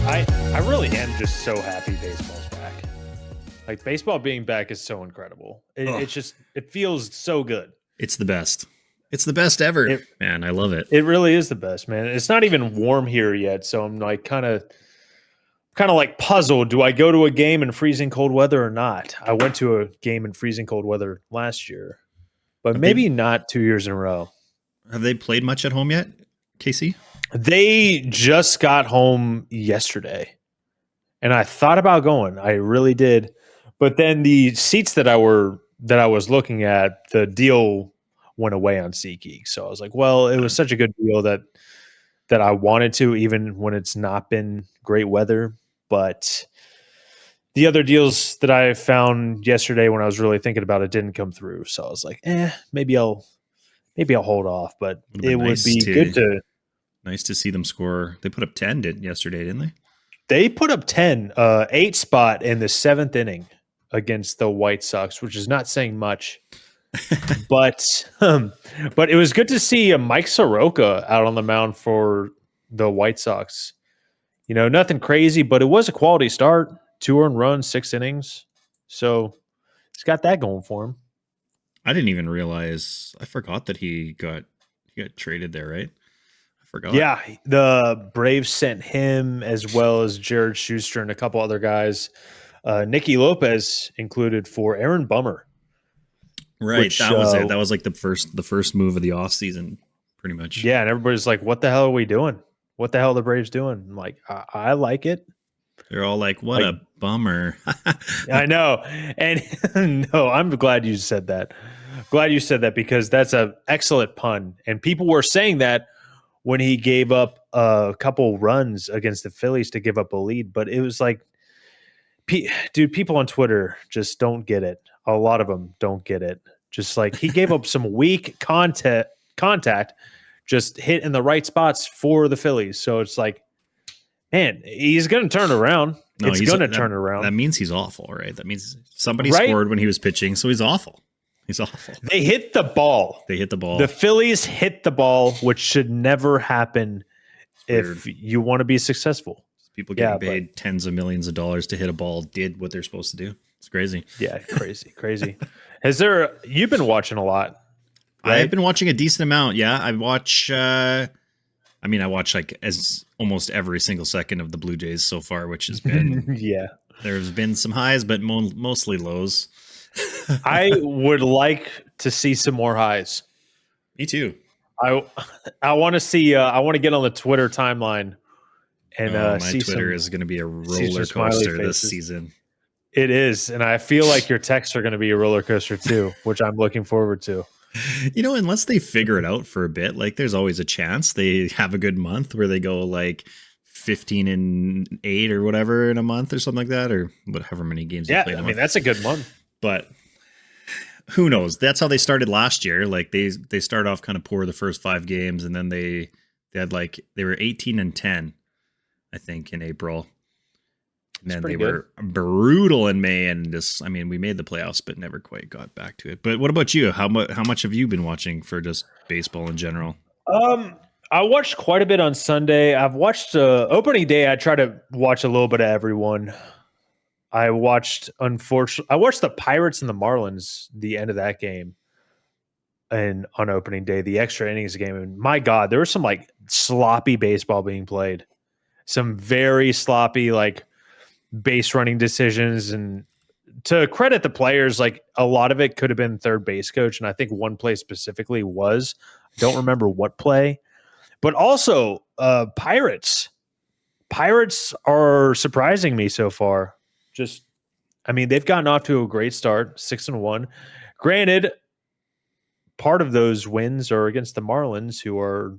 I really am just so happy baseball's back. Like baseball being back is so incredible. It's just it feels so good. It's the best. It's the best ever, It man. I love it. it really is the best, man. It's not even warm here yet, so I'm like kind of like puzzled. Do I go to a game in freezing cold weather or not? I went to a game in freezing cold weather last year, but Have they maybe not 2 years in a row. have they played much at home yet, Casey? They just got home yesterday, and I thought about going. I really did, but then the seats that I was looking at, the deal went away on SeatGeek. So I was like, well, it was such a good deal that I wanted to, even when it's not been great weather. But the other deals that I found yesterday when I was really thinking about it didn't come through. So I was like, maybe I'll hold off. But Would've it been would be good to. nice to see them score. They put up 10 yesterday, didn't they? They put up 10, 8 spot in the seventh inning against the White Sox, which is not saying much. but but it was good to see Mike Soroka out on the mound for the White Sox. You know, nothing crazy, but it was a quality start. 2 earned runs, 6 innings. So he's got that going for him. I didn't even realize. I forgot that he got traded there, right? I forgot. Yeah, the Braves sent him as well as Jared Schuster and a couple other guys. Nicky Lopez included for Aaron Bummer. Right. Which, that was it. That was like the first move of the offseason, pretty much. Yeah, and everybody's like, what the hell are we doing? What the hell are the Braves doing? I'm like, I like it. They're all like, what a bummer. I know. And no, I'm glad you said that. Glad you said that because that's an excellent pun. And people were saying that when he gave up a couple runs against the Phillies to give up a lead. But it was like, dude, people on Twitter just don't get it. A lot of them don't get it. Just like he gave up some weak contact, just hit in the right spots for the Phillies. So it's like, man, he's going to turn around. No, it's going to turn around. That means he's awful, right? That means somebody scored when he was pitching, so he's awful. He's awful. They hit the ball. The Phillies hit the ball, which should never happen if you want to be successful. People getting paid tens of millions of dollars to hit a ball did what they're supposed to do. It's crazy. Yeah, crazy. You've been watching a lot, right? I've been watching a decent amount. Yeah, I watch like as almost every single second of the Blue Jays so far, which has been There's been some highs, but mostly lows. I would like to see some more highs. Me too. I want to see. I want to get on the Twitter timeline and my see Twitter is going to be a roller coaster this season. It is, and I feel like your texts are going to be a roller coaster too, which I'm looking forward to. You know, unless they figure it out for a bit, like there's always a chance they have a good month where they go like 15-8 or whatever in a month or something like that, or whatever many games they play. I mean, that's a good month. But who knows? That's how they started last year. Like they started off kind of poor the first 5 games, and then they were 18-10, I think, in April. And then they were brutal in May, and we made the playoffs, but never quite got back to it. But what about you? How much have you been watching for just baseball in general? I watched quite a bit on Sunday. I've watched opening day. I try to watch a little bit of everyone. I watched the Pirates and the Marlins, the end of that game, and on opening day, the extra innings game. And my God, there was some like sloppy baseball being played. Some very sloppy base running decisions, and to credit the players, like a lot of it could have been third base coach, and I think one play specifically was. I don't remember what play, but also Pirates are surprising me so far. They've gotten off to a great start, 6-1. Granted, part of those wins are against the Marlins, who are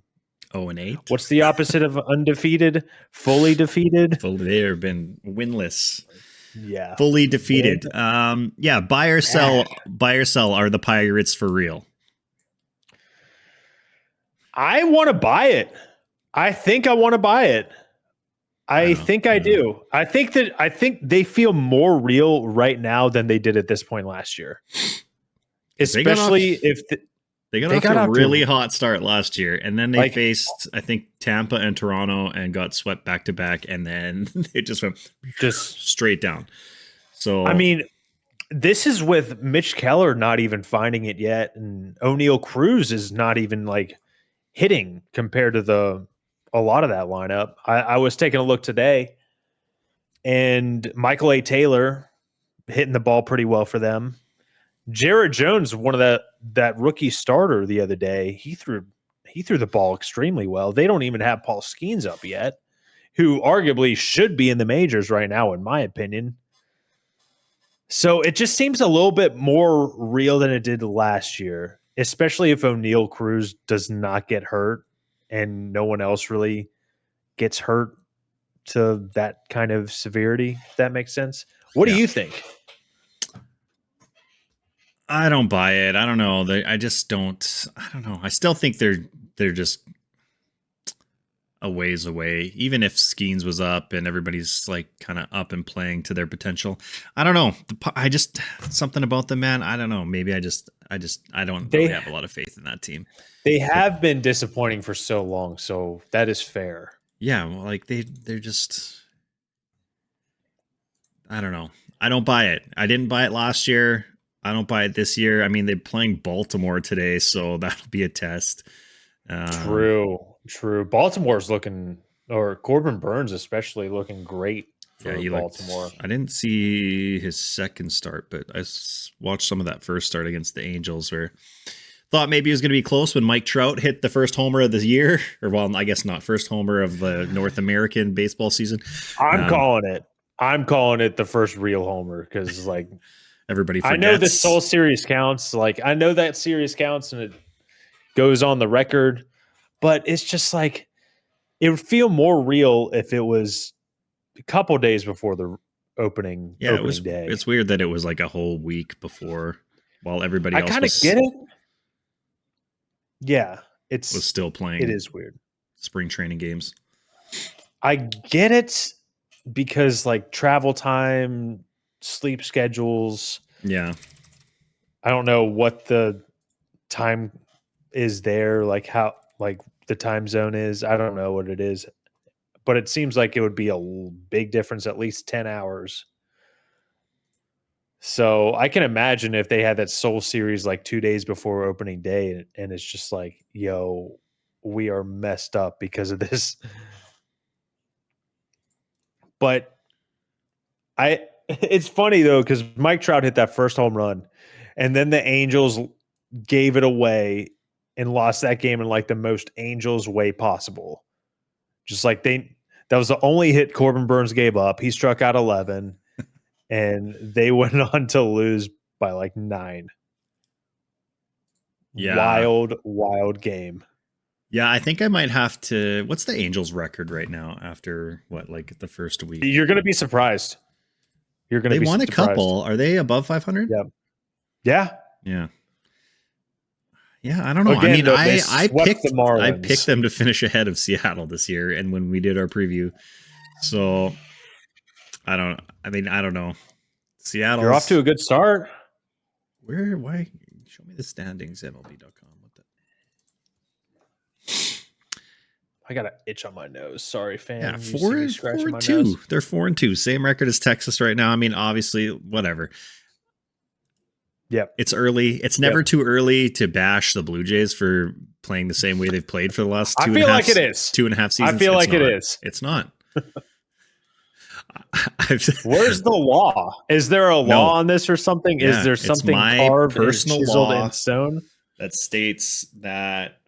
0-8. What's the opposite of undefeated? Fully defeated? They've been winless. Yeah. Fully defeated. Buy or sell. Buy or sell. Are the Pirates for real? I want to buy it. I think I want to buy it. I think I do. I think they feel more real right now than they did at this point last year. Especially They got They off to got a out really to hot start last year, and then they like faced, I think, Tampa and Toronto and got swept back to back, and then they just went just. straight down. I So mean, this is with Mitch Keller not even finding it yet, and O'Neal Cruz is not even like hitting compared to a lot of that lineup. I was taking a look today, and Michael A. Taylor hitting the ball pretty well for them. Jared Jones, one of that rookie starter the other day, he threw the ball extremely well. They don't even have Paul Skeens up yet, who arguably should be in the majors right now, in my opinion. So it just seems a little bit more real than it did last year, especially if O'Neal Cruz does not get hurt and no one else really gets hurt to that kind of severity, if that makes sense. What do yeah, you think? I don't buy it. I don't know. I just don't. I don't know. I still think they're just a ways away. Even if Skeens was up and everybody's like kind of up and playing to their potential, I don't know. I just something about them, man. I don't know. Maybe I don't really They have a lot of faith in that team. they But have been disappointing for so long, so that is fair. yeah, well, like they're just. I don't know. I don't buy it. I didn't buy it last year. I don't buy it this year. I mean, they're playing Baltimore today, so that'll be a test. Um, True. Baltimore's looking, or Corbin Burns especially, looking great yeah, for he looked. Baltimore. I didn't see his second start, but watched some of that first start against the Angels, where thought maybe it was going to be close when Mike Trout hit the first homer of the year, or well, I guess not first homer of the North American baseball season. I'm Um, calling it. I'm calling it the first real homer because, like, Everybody I know this whole forgets. series counts. Like, I know that series counts and it goes on the record, but it's just like it would feel more real if it was a couple days before the Yeah, it was. opening day. It's weird that it was like a whole week before, while everybody I else kind of get it. Yeah, was it still playing is weird. spring training games. I get it because like travel time, sleep schedules. Yeah, I don't know what the time is there, like how like the time zone is. I don't know what it is, but it seems like it would be a big difference, at least 10 hours. So I can imagine if they had that Soul series like 2 days before opening day, and it's just like, yo, we are messed up because of this. But it's funny though, because Mike Trout hit that first home run, and then the Angels gave it away and lost that game in like the most Angels way possible. Just like that was the only hit Corbin Burns gave up. He struck out 11, and they went on to lose by like 9. yeah, Wild game. yeah. I think I might have to. What's the Angels' record right now after what, like the first week? You're going to be surprised. You're going to They be won a surprised. couple. Are they above 500? Yeah. Yeah. Yeah, yeah. I don't know. I Again, mean, though, they I swept the picked Marlins. them to finish ahead of Seattle this year, and when we did our preview, so I don't. I mean, I don't know. You're off to Seattle's a good start. where? Why? Show me the standings. MLB.com. What the? I got an itch on my nose. Sorry, Yeah, fam. You see me four scratching and my two. nose? They're 4-2. Same record as Texas right now. I mean, obviously, whatever. Yep. It's early. It's Yep. never too early to bash the Blue Jays for playing the same way they've played for the last I feel like it is. 2.5 I seasons. feel It's like it not. is. It's not. I've, Where's the law? Is there a no. law on this or something? Is Yeah, there it's something my carved and personal chiseled in law stone? that states that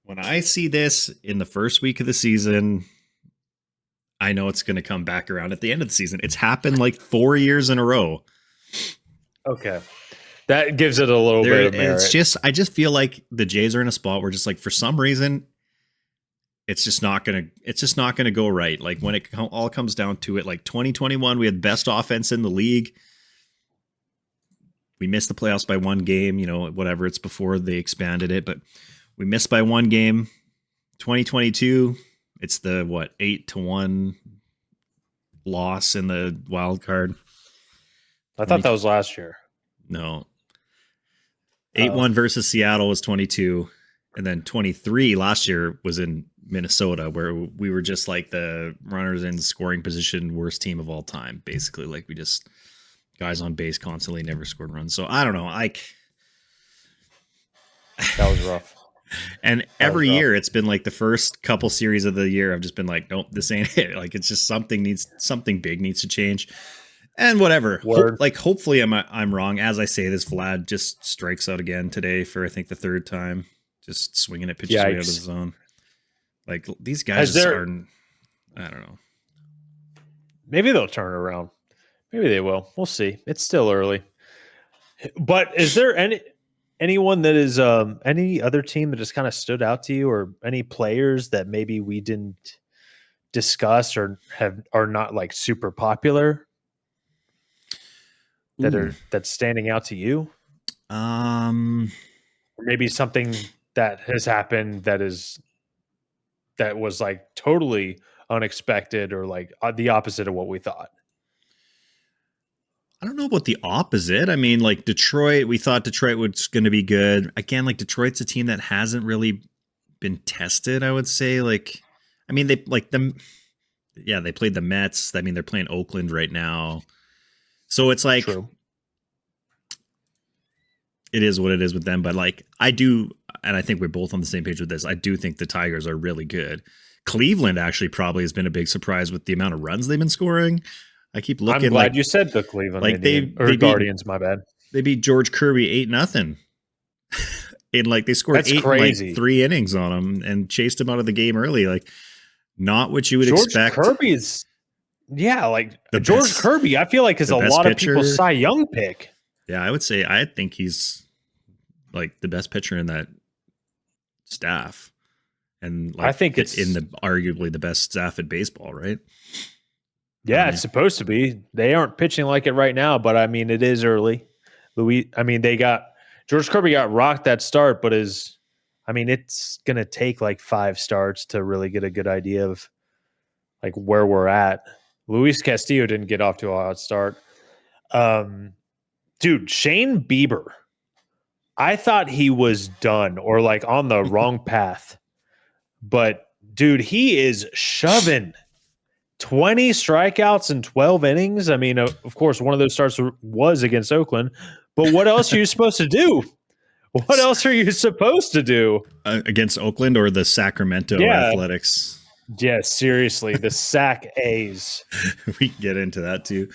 when I see this in the first week of the season, I know it's going to come back around at the end of the season. It's happened like 4 years in a row. Okay. That gives it a little bit of It's merit. just, I just feel like the Jays are in a spot where just like for some reason, it's just not gonna go right. Like when it all comes down to it, like 2021, we had best offense in the league. We missed the playoffs by one game, whatever. It's before they expanded it, but we missed by one game. 2022, it's the 8-1 loss in the wild card. I thought that was last year. No, 8-1 versus Seattle was 22. And then 23 last year was in Minnesota, where we were just like the runners in scoring position, worst team of all time, basically. Like we just guys on base constantly, never scored runs. So I don't know. That was rough. And every year it's been like the first couple series of the year, I've just been like, nope, this ain't it. Like it's just something big needs to change. And whatever. Hopefully I'm wrong. As I say this, Vlad just strikes out again today for I think the third time, just swinging at pitches way out of the zone. Like these guys are, I don't know. Maybe they'll turn around. Maybe they will. We'll see. It's still early. But is there anyone that is any other team that just kind of stood out to you, or any players that maybe we didn't discuss or are not like super popular that's standing out to you? Or maybe something that has happened that was like totally unexpected, or like the opposite of what we thought. I don't know about the opposite. I mean, like Detroit, we thought Detroit was going to be good. Again, like Detroit's a team that hasn't really been tested, I would say. Like, I mean, they played the Mets. I mean, they're playing Oakland right now. So it's like, True. It is what it is with them. But like, I do, and I think we're both on the same page with this, I do think the Tigers are really good. Cleveland actually probably has been a big surprise with the amount of runs they've been scoring. I keep looking. I'm glad you said the Cleveland Guardians. My bad. They beat George Kirby 8-0. And like they scored That's 8 crazy. in like 3 innings on him and chased him out of the game early. Like not what you would expect. Kirby is, like George Kirby. I feel like is a lot of people's Cy Young pick. Yeah, I think he's like the best pitcher in that staff, and like, I think it's in the arguably the best staff at baseball, right? Yeah, it's supposed to be. They aren't pitching like it right now, but I mean, it is early. George Kirby got rocked that start, but it's going to take like 5 starts to really get a good idea of like where we're at. Luis Castillo didn't get off to a hot start. Dude, Shane Bieber, I thought he was done or like on the wrong path, but dude, he is shoving 20 strikeouts in 12 innings. I mean, of course, one of those starts was against Oakland, but what else are you supposed to do? What else are you supposed to do? Against Oakland or the Sacramento Athletics? Yeah, seriously, the Sac A's. We can get into that too.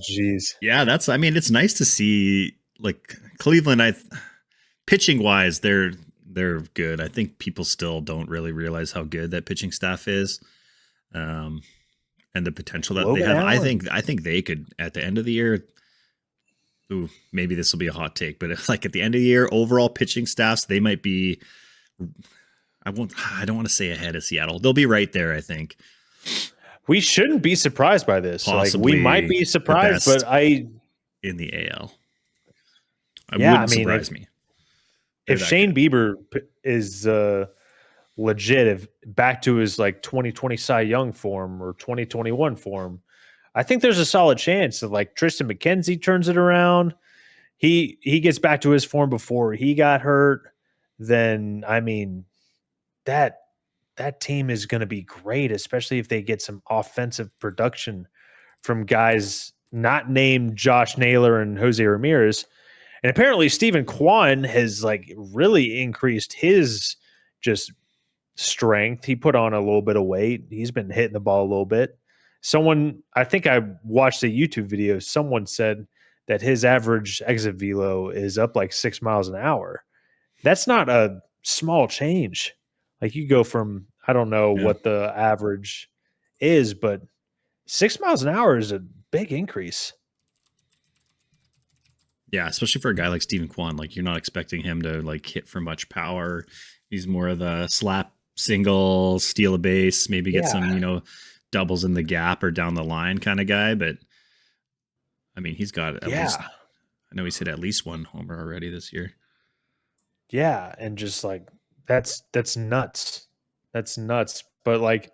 Geez. Yeah, it's nice to see like Cleveland. Pitching wise, they're good. I think people still don't really realize how good that pitching staff is. And the potential that they have. I think they could at the end of the year. Ooh, maybe this will be a hot take, but like at the end of the year, overall pitching staffs, they might be. I don't want to say ahead of Seattle. They'll be right there, I think. We shouldn't be surprised by this. Possibly we might be surprised, but in the AL. Wouldn't surprise me. If Shane Bieber is legit, if back to his like 2020 Cy Young form or 2021 form, I think there's a solid chance that like Tristan McKenzie turns it around. He gets back to his form before he got hurt. Then that team is going to be great, especially if they get some offensive production from guys not named Josh Naylor and Jose Ramirez. And apparently Stephen Kwan has like really increased his just strength. He put on a little bit of weight. He's been hitting the ball a little bit. I think I watched a YouTube video. Someone said that his average exit velo is up like 6 miles an hour. That's not a small change. Like you go from, I don't know what the average is, but 6 miles an hour is a big increase. Yeah, especially for a guy like Stephen Kwan. Like you're not expecting him to like hit for much power. He's more of the slap single, steal a base, maybe get some, doubles in the gap or down the line kind of guy. But I mean, he's got at least, I know he's hit at least 1 homer already this year. Yeah. And just like, that's nuts. That's nuts. But like,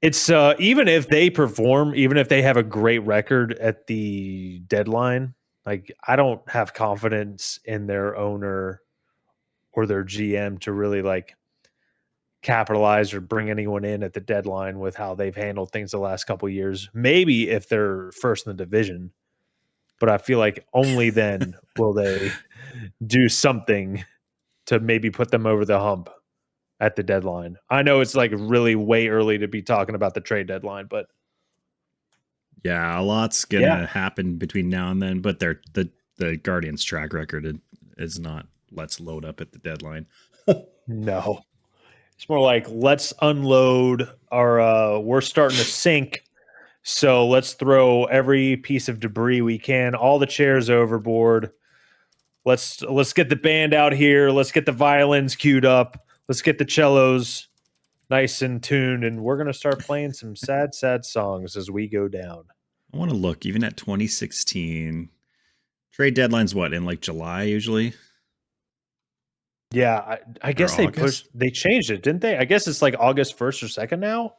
it's even if they perform, even if they have a great record at the deadline, Like, I don't have confidence in their owner or their GM to really like capitalize or bring anyone in at the deadline with how they've handled things the last couple of years. Maybe if they're first in the division, but I feel like only then will they do something to maybe put them over the hump at the deadline. I know it's like really way early to be talking about the trade deadline, but Yeah, a lot's yeah, gonna happen between now and then, but the Guardians' track record is not let's load up at the deadline. no. It's more like let's unload our we're starting to sink. So let's throw every piece of debris we can, all the chairs overboard. Let's get the band out here. Let's get the violins queued up. Let's get the cellos nice and tuned, and we're gonna start playing some sad, sad songs as we go down. I want to look even at 2016 trade deadlines. What in like July usually Yeah, I or guess August? they changed it, didn't they? I guess it's like August 1st or 2nd now.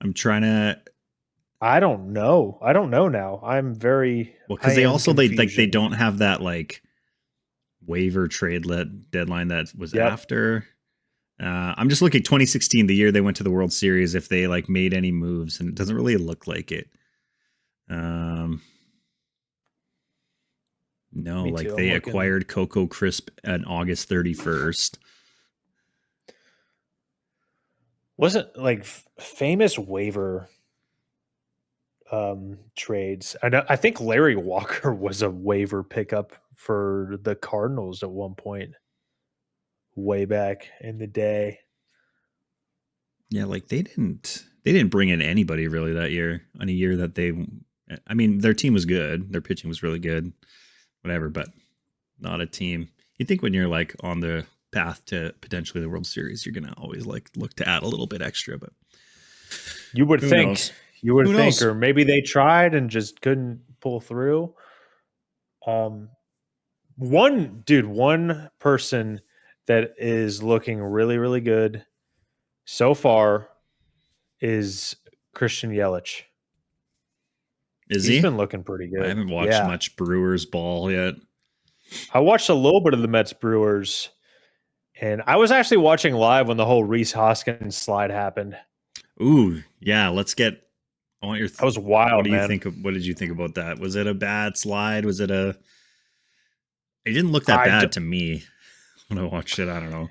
I'm trying to I don't know now. well I because they am also they confusion. don't have that like waiver trade let deadline that was Yep. after. I'm just looking 2016, the year they went to the World Series, if they like made any moves, and it doesn't really look like it. Um, no, Me like too. I'm they looking. acquired Coco Crisp on August 31st. Wasn't like famous waiver trades. I think Larry Walker was a waiver pickup for the Cardinals at one point way back in the day. Yeah, like they didn't bring in anybody really that year on a year that they. I mean, their team was good, their pitching was really good, whatever, but not a team. You think when you're like on the path to potentially the World Series, you're gonna always like look to add a little bit extra, but You would who think, knows? Who or knows? maybe they tried and just couldn't pull through. Um, one person that is looking really, really good so far is Christian Yelich. Is He's he? been looking pretty I good. haven't watched Yeah. much Brewers ball yet. I watched a little bit of the Mets Brewers, and I was actually watching live when the whole Reese Hoskins slide happened. Ooh, yeah. Let's get. I want your. That was What wild, do you man. think? What did you think about that? Was it a bad slide? Was it a? It didn't look that I d- bad to me when I watched it. I don't know.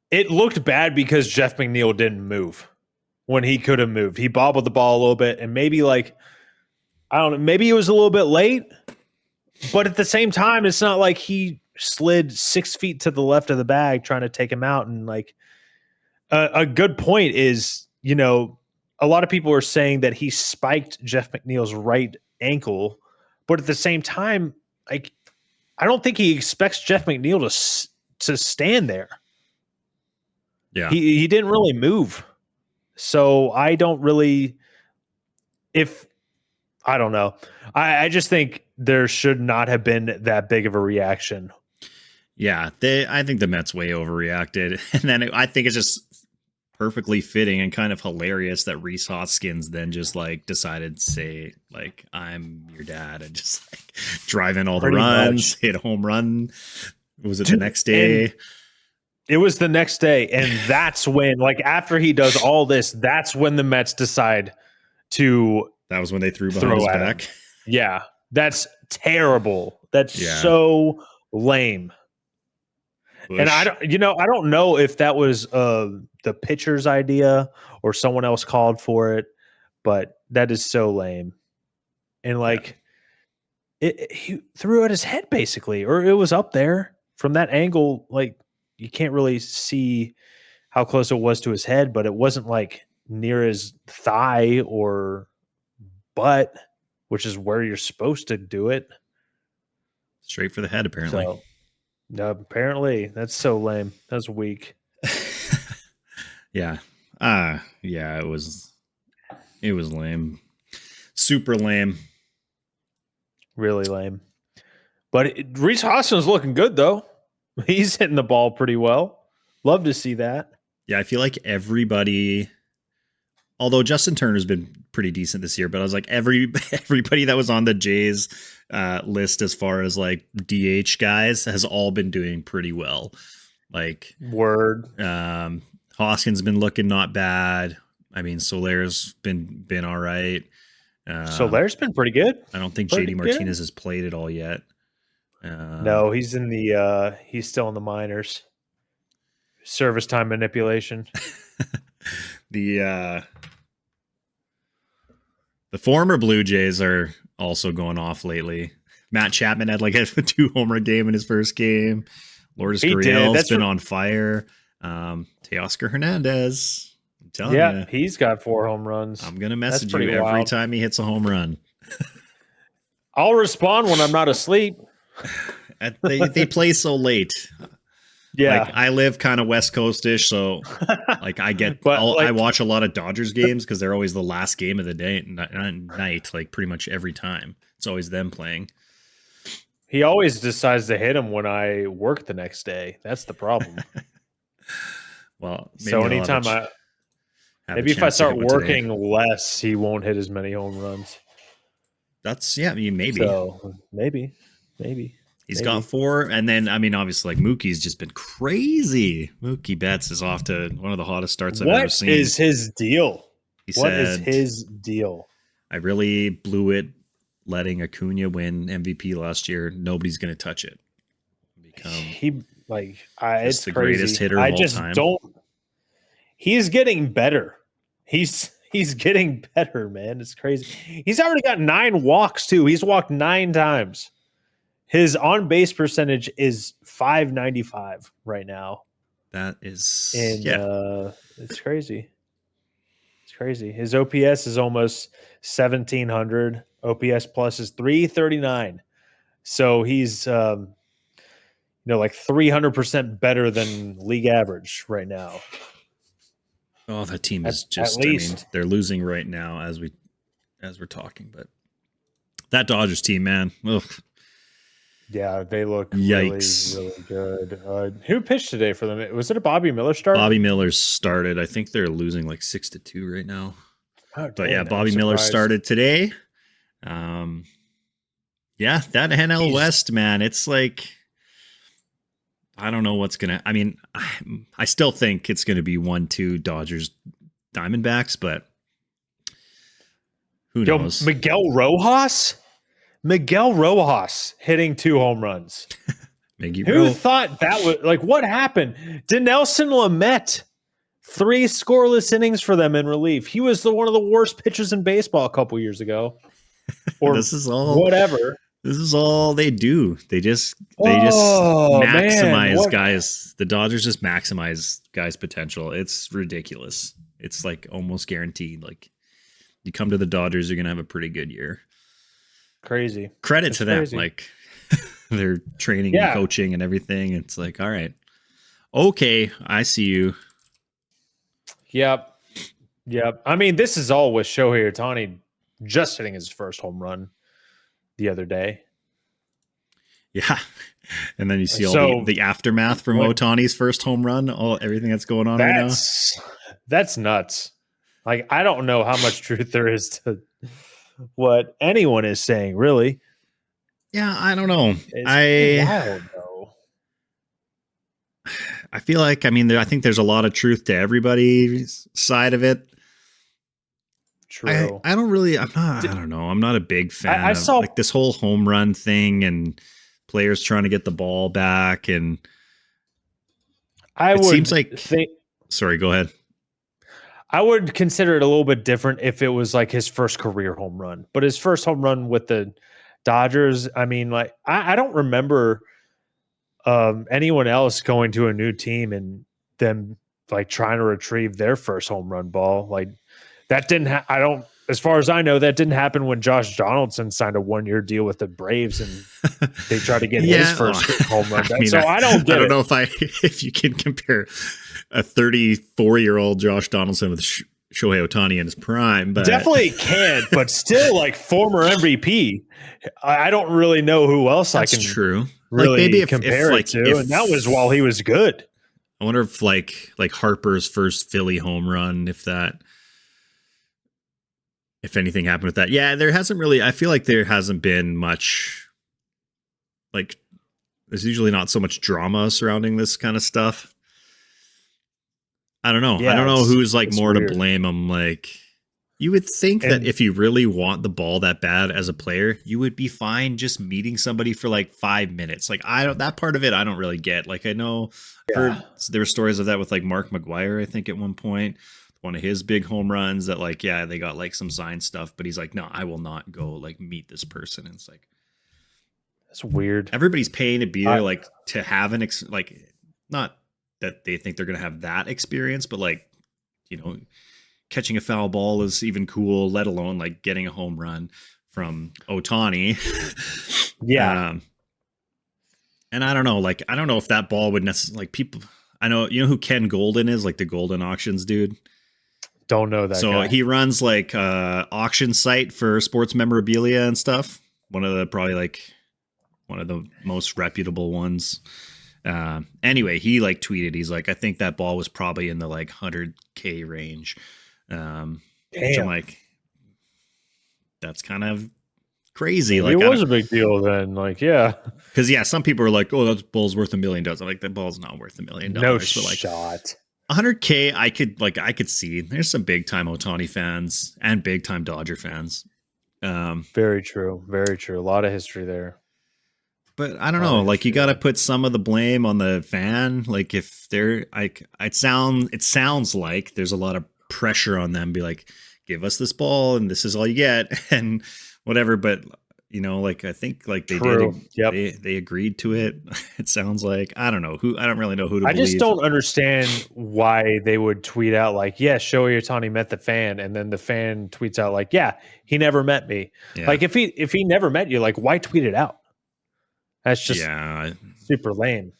it looked bad because Jeff McNeil didn't move when he could have moved. He bobbled the ball a little bit, and maybe like I don't know, maybe it was a little bit late, but at the same time, it's not like he slid 6 feet to the left of the bag trying to take him out. And like a good point is, a lot of people are saying that he spiked Jeff McNeil's right ankle, but at the same time, like I don't think he expects Jeff McNeil to stand there. Yeah, He didn't really move, so I don't really. If I don't know, I just think there should not have been that big of a reaction. yeah. I think the Mets way overreacted, and then I think it's just perfectly fitting and kind of hilarious that Reese Hoskins then just like decided to say like I'm your dad and just like drive in all the Pretty runs, much. hit a home run. Was it the next And day? it was the next day, and that's when, like, after he does all this, that's when the Mets decide to That was when they threw behind his throw at him. back. Yeah, that's terrible. That's Yeah, so lame. And Bush. I don't know if that was the pitcher's idea or someone else called for it, but that is so lame. And Yeah, like he threw at his head basically, or it was up there from that angle. Like you can't really see how close it was to his head, but it wasn't like near his thigh or butt, which is where you're supposed to do it. straight for the head apparently. So no, apparently that's so lame. That's weak. Yeah. Yeah, it was lame. Super lame. Really lame. But Reese Hoskins looking good though. He's hitting the ball pretty well. Love to see that. Yeah, I feel like everybody although Justin Turner's been pretty decent this year, but I was like everybody that was on the Jays list as far as like DH guys has all been doing pretty well. Like Word. Hoskins been looking not bad. I mean, Soler's been all right. Soler's been pretty good. I don't think Pretty JD Martinez has played it all yet. No, he's in the he's still in the minors. Service time manipulation. The former Blue Jays are also going off lately. Matt Chapman had like a 2-homer game in his first game. Lourdes Gurriel's been on fire. Teoscar Hernandez. I'm telling you. He's got 4 home runs. I'm going to message you every time he hits a home run. I'll respond when I'm not asleep. They play so late. Yeah. Like, I live kind of West Coast-ish, so like I watch a lot of Dodgers games because they're always the last game of the day night, like pretty much every time. It's always them playing. He always decides to hit him when I work the next day. That's the problem. Well, so anytime maybe if I start working less, he won't hit as many home runs. Maybe. So maybe. He's got 4, and then I mean, obviously, like Mookie's just been crazy. Mookie Betts is off to one of the hottest starts I've ever seen. What is his deal? What is his deal? I really blew it letting Acuna win MVP last year. Nobody's going to touch it. It's the crazy. Greatest hitter of all time. He's getting better. He's getting better, man. It's crazy. He's already got 9 walks too. He's walked 9 times. His on-base percentage is .595 right now. That is, it's crazy. It's crazy. His OPS is almost 1,700. OPS plus is 339. So he's, like 300% better than league average right now. Oh, that team is just, I mean, they're losing right now as we're talking, but that Dodgers team, man. Ugh. Yeah, they look really, really good. Who pitched today for them? Was it a Bobby Miller start? Bobby Miller started. I think they're losing like 6-2 right now. Oh, but yeah, Bobby Miller started today. That NL West, man, it's like, I don't know what's gonna. I mean, I still think it's gonna be 1-2 Dodgers, Diamondbacks, but who knows? Miguel Rojas hitting 2 home runs. Who thought that was like what happened? Dinelson Lamet, 3 scoreless innings for them in relief. He was one of the worst pitchers in baseball a couple years ago. Or this is all whatever. This is all they do. They just maximize guys. The Dodgers just maximize guys' potential. It's ridiculous. It's like almost guaranteed. Like you come to the Dodgers, you're gonna have a pretty good year. Crazy. Credit to them. Like their training and coaching and everything. It's like, all right, okay, I see you. Yep. I mean, this is all with Shohei Ohtani just hitting his first home run the other day. Yeah. And then you see all the aftermath from Ohtani's first home run, everything that's going on right now. That's nuts. Like, I don't know how much truth there is to what anyone is saying, really. Yeah, I don't know. It's wild, though. I feel like, I mean, I think there's a lot of truth to everybody's side of it. True. I don't know. I'm not a big fan of like this whole home run thing and players trying to get the ball back. And sorry, go ahead. I would consider it a little bit different if it was like his first career home run, but his first home run with the Dodgers, I mean, like I don't remember anyone else going to a new team and them like trying to retrieve their first home run ball. Like that didn't as far as I know, that didn't happen when Josh Donaldson signed a 1-year deal with the Braves and they tried to get his first home run. I don't know if you can compare a 34-year-old Josh Donaldson with Shohei Ohtani in his prime, but definitely can, but still like former MVP. I don't really know who else I can really like maybe compare it to. And that was while he was good. I wonder if like Harper's first Philly home run, if that if anything happened with that. Yeah, there hasn't really. I feel like there hasn't been much. Like, there's usually not so much drama surrounding this kind of stuff. I don't know. I Yeah, don't know who's like it's more to weird. blame. I'm like, you would think that And if you really want the ball that bad as a player, you would be fine just meeting somebody for like 5 minutes. Like, I don't, that part of it, I don't really get. Like, I know I've yeah, heard there were stories of that with like Mark McGuire, I think at one point, one of his big home runs that like, yeah, they got like some sign stuff, but he's like, no, I will not go like meet this person. And it's like, it's weird. everybody's paying to be I, there, like to have like, not that they think they're going to have that experience, but like, you know, catching a foul ball is even cool, let alone like getting a home run from Otani. yeah, um, and I don't know, like, I don't know if that ball would necessarily, like, people, I know, you know who Ken Golden is, like the Golden Auctions dude. don't know that So guy. he runs like auction site for sports memorabilia and stuff. One of the probably like one of the most reputable ones. Anyway, he like tweeted, he's like, I think that ball was probably in the like 100K range. Which I'm Damn, like, that's kind of crazy. maybe it Like, I was don't, a big deal then. Like, yeah, because yeah, some people are like, oh, that ball's worth $1 million. I'm like, that ball's not worth no $1 million, but like shot. 100K, I could see. There's some big time Otani fans and big time Dodger fans. Um, Very true. Very true. A lot of history there. but I don't A lot know. of Like, you history got to there. put some of the blame on the fan. Like, if they're like, it sounds like there's a lot of pressure on them. Be like, give us this ball, and this is all you get, and whatever. But you know, like, I think like they True. did, Yep. they agreed to it. It sounds like, I don't know who. I don't really know who to I just believe. don't understand why they would tweet out like, "Yeah, Shohei Ohtani met the fan," and then the fan tweets out like, "Yeah, he never met me." Yeah, Like, if he never met you, like, why tweet it out? That's just yeah. super lame.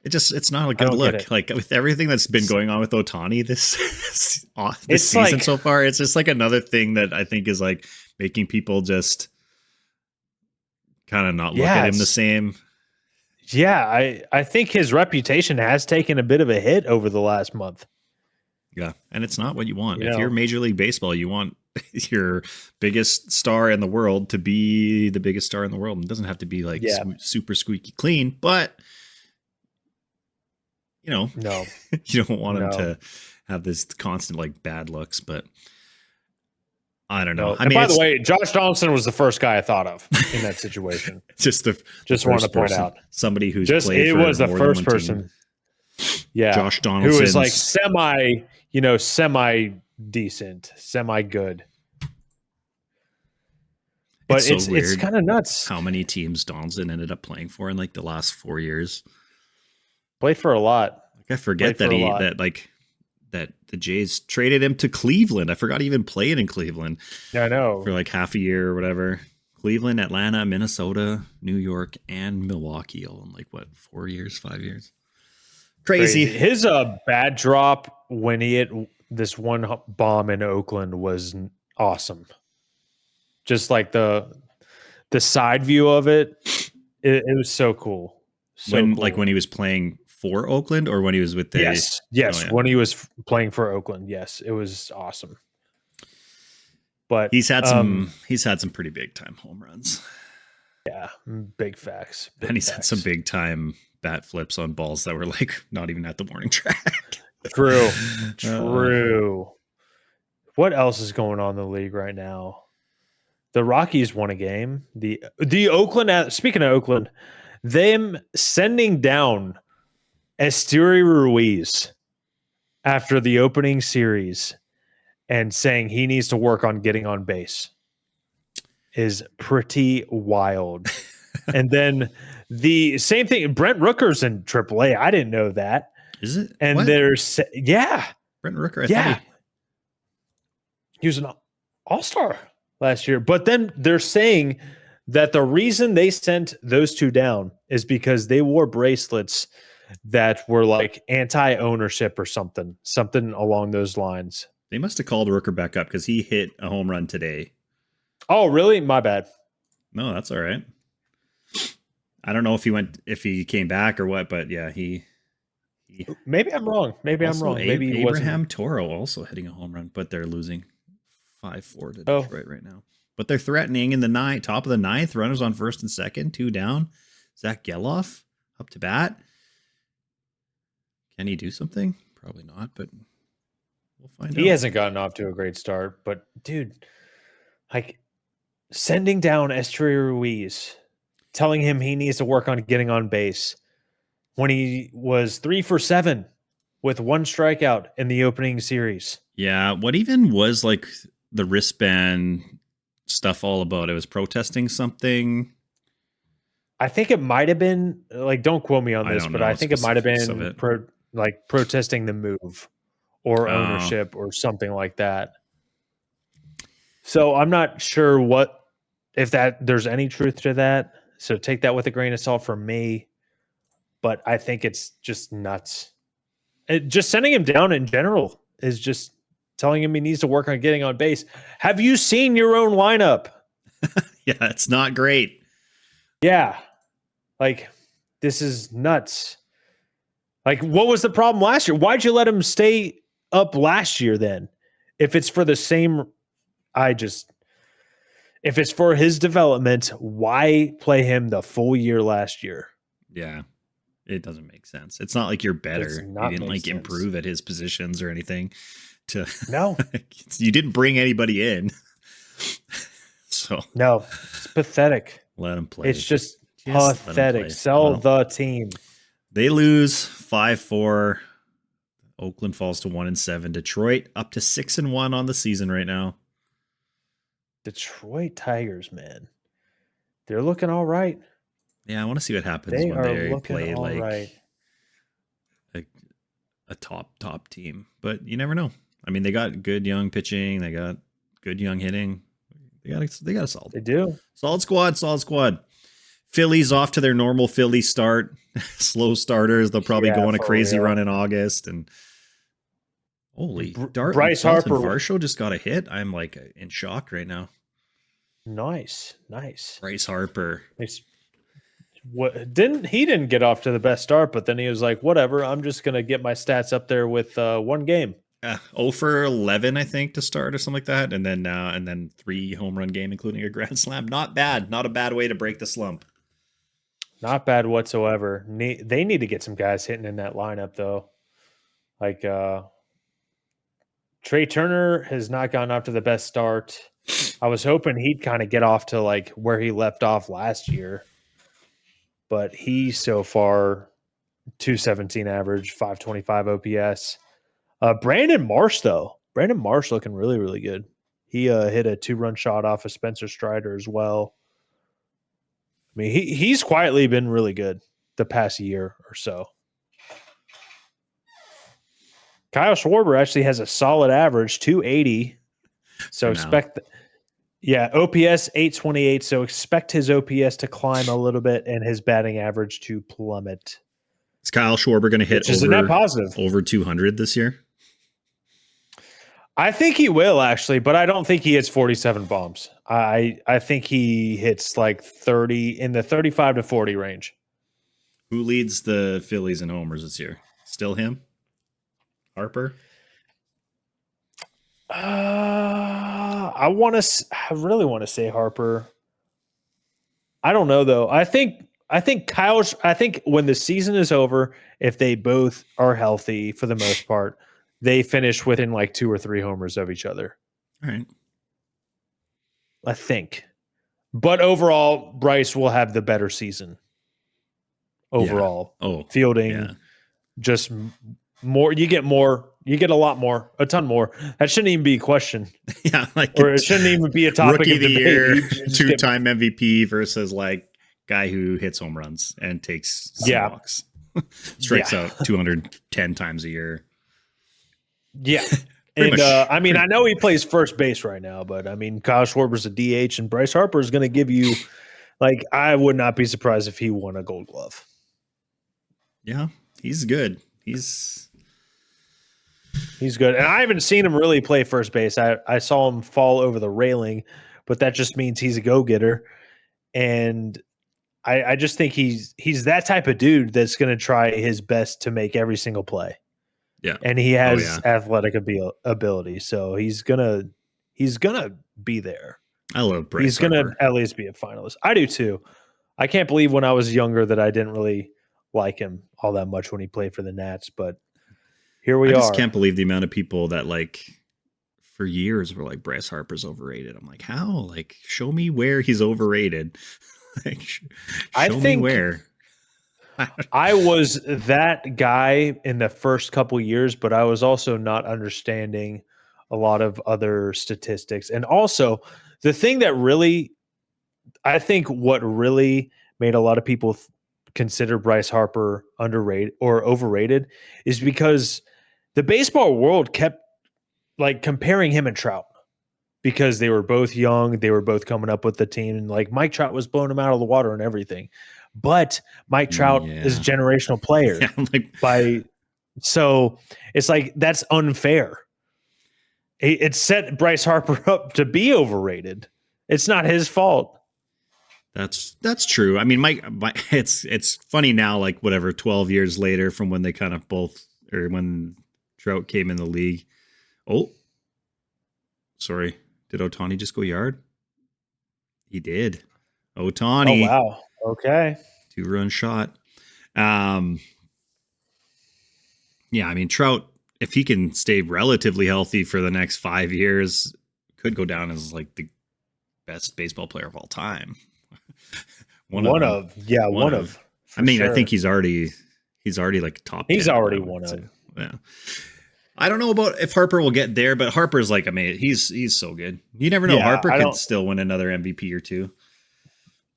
It's not a I good don't get look. it. Like, with everything that's been It's, going on with Otani this this it's season like, so far, it's just like another thing that I think is like making people just kind of not look at yeah, him the same. I think his reputation has taken a bit of a hit over the last month. Yeah, and it's not what you want. You If you're know, Major League Baseball, you want your biggest star in the world to be the biggest star in the world. It doesn't have to be like yeah, super squeaky clean, but you know, no, you don't want him no, to have this constant like bad looks. But I don't know. no. I And mean, by the it's way, Josh Donaldson was the first guy I thought of in that situation. just the Just wanted to first point person, out. somebody who's Just played it for was the more than first one team. person, yeah, Josh who was like Donaldson's. semi decent, semi good. It's But so it's weird kind of nuts. how many teams Donaldson ended up playing for in like the last 4 years. Played for a lot. Like, I forget Played for that a lot. that the Jays traded him to Cleveland. I forgot he even played in Cleveland Yeah, I for know. like half a year or whatever. Cleveland, Atlanta, Minnesota, New York, and Milwaukee all in like what, 4 years, 5 years. Crazy. Crazy. His bad drop when he hit this one bomb in Oakland was awesome. Just like the side view of it, it was so cool. So When cool. he was playing for Oakland or when he was with the. Yes. Oh Yes. yeah. When he was playing for Oakland. Yes. It was awesome. But He's had some pretty big time home runs. yeah, big facts. And Big he's had some facts. big time bat flips on balls that were like not even at the warning track. True. uh, True. What else is going on in the league right now? The Rockies won a game. The Oakland, speaking of Oakland, them sending down Esteury Ruiz after the opening series and saying he needs to work on getting on base is pretty wild. And then the same thing, Brent Rooker's in AAA. I didn't know that. is it? And What? there's yeah, Brent Rooker? I yeah, thought he was an all-star last year. But then they're saying that the reason they sent those two down is because they wore bracelets that were like anti-ownership or something along those lines. they must have called Rooker back up because he hit a home run today. Oh, really? My bad. No, that's all right. I don't know if he came back or what, but yeah, he Maybe I'm wrong. Maybe I'm also wrong. Maybe he wasn't. Abraham Toro also hitting a home run, but they're losing 5-4 to Oh, Detroit right now. But they're threatening in the top of the ninth. Runners on first and second, 2 down. Zach Geloff up to bat. Can he do something? Probably not, but we'll find he out. hasn't gotten off to a great start, but dude, like sending down Estrella Ruiz, telling him he needs to work on getting on base when he was 3 for 7 with 1 strikeout in the opening series. Yeah, what even was like the wristband stuff all about? It was protesting something. I think it might have been like, don't quote me on I this, don't but know I think it might have specifics of been it. protesting the move or Oh, ownership or something like that. So I'm not sure if there's any truth to that. So take that with a grain of salt from me. But I think it's just nuts. Just sending him down in general is just telling him he needs to work on getting on base. Have you seen your own lineup? yeah, it's not great. Yeah. Like, this is nuts. Like, what was the problem last year? Why'd you let him stay up last year then? If it's for the same, if it's for his development, why play him the full year last year? Yeah, it doesn't make sense. It's not like you're Does better. You not didn't make like sense. improve at his positions or anything. No, You didn't bring anybody in. So no, it's pathetic. let him play. It's just Let him pathetic. play. Sell Well, the team. they lose 5-4. Oakland falls to 1-7. Detroit up to 6-1 on the season right now. Detroit Tigers, man. They're looking all right. Yeah, I want to see what happens They when are they looking play all like right. a top team. But you never know. I mean, they got good young pitching. They got good young hitting. They got a They do. solid squad. Phillies off to their normal Philly start. Slow starters. They'll probably Yeah, go on a for crazy real. run in August. And holy, Bryce Dalton Harper. Varsho just got a hit. I'm like in shock right now. Nice. Bryce Harper. He didn't get off to the best start, but then he was like, whatever, I'm just gonna get my stats up there with 1 game. 0 for 11, I think, to start or something like that, and then 3 home run game, including a grand slam. Not bad. Not a bad way to break the slump. Not bad whatsoever. They need to get some guys hitting in that lineup though. Like Trey Turner has not gotten off to the best start. I was hoping he'd kind of get off to like where he left off last year, but he so far 217 average, 525 OPS. Brandon Marsh looking really, really good. He hit a 2-run shot off of Spencer Strider as well. I mean, he's quietly been really good the past year or so. Kyle Schwarber actually has a solid average, 280. So OPS 828. So expect his OPS to climb a little bit and his batting average to plummet. Is Kyle Schwarber going to hit a net positive over 200 this year? I think he will actually, but I don't think he hits 47 bombs. I think he hits like 30 in the 35 to 40 range. Who leads the Phillies in homers this year? Still him? Harper? I really want to say Harper. I don't know though. I think when the season is over, if they both are healthy for the most part, they finish within like 2 or 3 homers of each other. All right. I think. But overall, Bryce will have the better season. Overall. Yeah. Oh, fielding just more. You get a lot more, a ton more. That shouldn't even be a question. Yeah, or it shouldn't even be a topic rookie of of the debate. year, 2-time MVP versus like guy who hits home runs and takes walks. Strikes out 210 times a year. Yeah. And I mean, I know he plays first base right now, but I mean, Kyle Schwarber's a DH and Bryce Harper is going to give you, like, I would not be surprised if he won a Gold Glove. Yeah, he's good. He's good. And I haven't seen him really play first base. I saw him fall over the railing, but that just means he's a go-getter. And I just think he's that type of dude that's going to try his best to make every single play. Yeah. And he has athletic ability. So he he's gonna be there. I love Bryce He's gonna Harper. at least be a finalist. I do too. I can't believe when I was younger that I didn't really like him all that much when he played for the Nats, but here I we just are. can't believe the amount of people that like for years were like Bryce Harper's overrated. I'm like, how? Like, show me where he's overrated. Like, I show me think where. I was that guy in the first couple years, but I was also not understanding a lot of other statistics. And also, the thing that really, I think what really made a lot of people consider Bryce Harper underrated or overrated is because the baseball world kept like comparing him and Trout because they were both young, they were both coming up with the team, and like Mike Trout was blowing them out of the water and everything. But Mike Trout is a Yeah. generational player Yeah. I'm like, by so it's like that's unfair. It set Bryce Harper up to be overrated. It's not his fault. that's true. I mean, it's funny now, like whatever, 12 years later from when they kind of both, or when Trout came in the league. Oh, sorry. Did Otani just go yard? He did. Oh Otani, wow. Okay. 2-run shot. Um, yeah, I mean, Trout, if he can stay relatively healthy for the next 5 years, could go down as like the best baseball player of all time. One of One them. of, yeah, One one of. of I for mean, I sure. think he's already like top He's 10 now, already I one would say. of. Yeah. I don't know about if Harper will get there, but Harper's like, I mean, he's so good. You never know. Yeah, Harper I could don't. still win another MVP or two.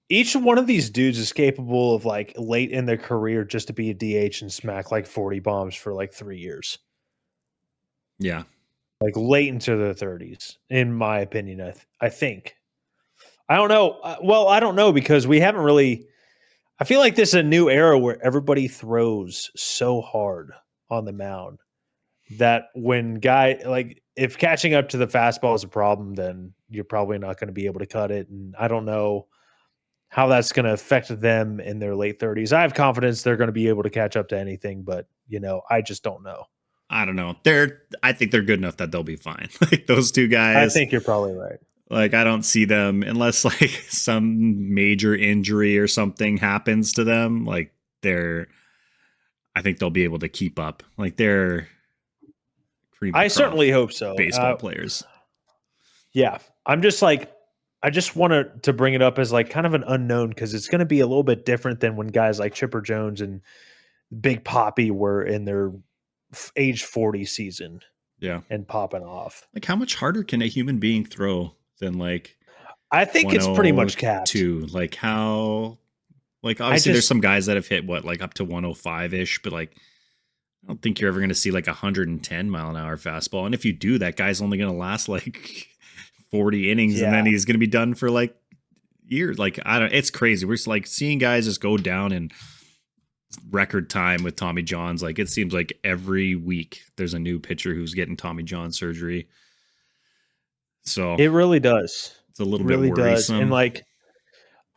Each one of these dudes is capable of like late in their career just to be a DH and smack like 40 bombs for like 3 years, Yeah. like late into their 30s, in my opinion. I think. I don't know. Well, I don't know because we haven't really. I feel like this is a new era where everybody throws so hard on the mound that when like if catching up to the fastball is a problem, then you're probably not going to be able to cut it. And I don't know how that's going to affect them in their late 30s. I have confidence they're going to be able to catch up to anything, but I just don't know. I don't know. I think they're good enough that they'll be fine. Like those two I guys, think you're probably right. like I don't see them unless like some major injury or something happens to them. Like I think they'll be able to keep up. Like they're cream of the I crop certainly hope so. baseball players. Yeah, I'm just like, I just wanted to bring it up as like kind of an unknown because it's going to be a little bit different than when guys like Chipper Jones and Big Poppy were in their age 40 season Yeah. and popping off. Like how much harder can a human being throw than like I think it's pretty much capped. 102? Like how like I obviously there's just, some guys that have hit what like up to 105-ish, but like I don't think you're ever going to see like 110-mile-an-hour fastball. And if you do, that guy's only going to last like 40 innings and then yeah, he's going to be done for like years. Like I don't it's crazy. We're just like seeing guys just go down in record time with Tommy John's. Like it seems like every week there's a new pitcher who's getting Tommy John surgery. So it really does. it's a little bit Really does. And worrisome. like,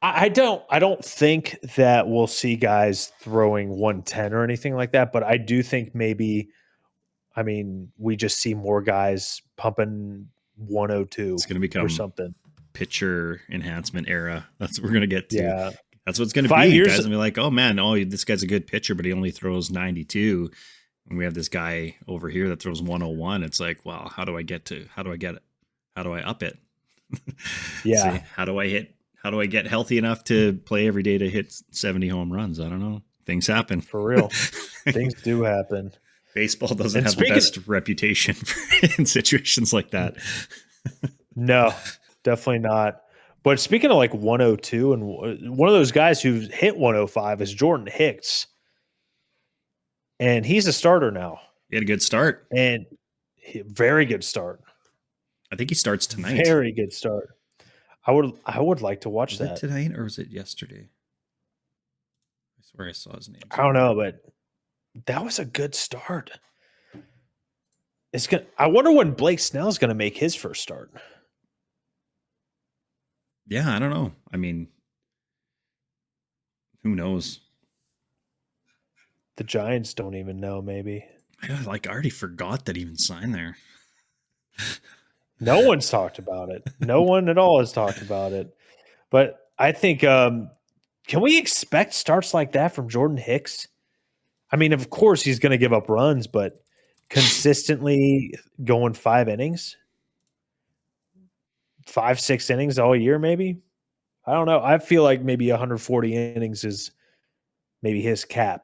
I don't think that we'll see guys throwing 110 or anything like that, but I do think maybe, I mean, we just see more guys pumping 102 It's going to or become something. pitcher enhancement era. That's what we're going to get to. Yeah. That's what it's going to 5 be. years. Guys will be like, oh man, oh, this guy's a good pitcher, but he only throws 92. And we have this guy over here that throws 101. It's like, well, how do I get it? How do I up it? Yeah. See, how do I get healthy enough to play every day to hit 70 home runs? I don't know. Things happen. For real. Things do happen. Baseball doesn't And have the speaking, best reputation in situations like that. no, definitely not. But speaking of like 102, and one of those guys who hit 105 is Jordan Hicks, and he's a starter now, He had a good start. and very good start, I think he starts tonight. very good start. I would like to watch Was that. it tonight or was it yesterday? I swear I saw his name. I don't know, but that was a good start. It's gonna. I wonder when Blake Snell's going to make his first start. Yeah, I don't know. I mean, who knows? The Giants don't even know. Maybe I already forgot that he even signed there. No one's talked about it. No one at all has talked about it. But I think, can we expect starts like that from Jordan Hicks? I mean, of course he's going to give up runs, but consistently going 5 innings, 5, 6 innings all year, maybe. I don't know. I feel like maybe 140 innings is maybe his cap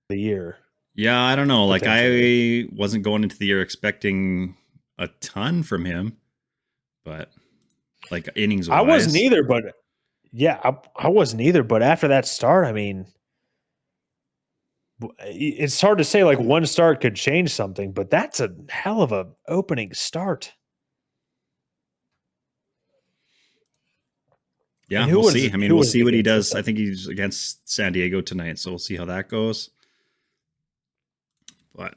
the year. Yeah, I don't know. Like Potentially. I wasn't going into the year expecting a ton from him, but like innings I wasn't wise. either, but yeah, I wasn't either. But after that start, I mean, it's hard to say like one start could change something, but that's a hell of a opening start. And Yeah, we'll see. I mean, who we'll was see it what he against? does. I think he's against San Diego tonight, so we'll see how that goes. But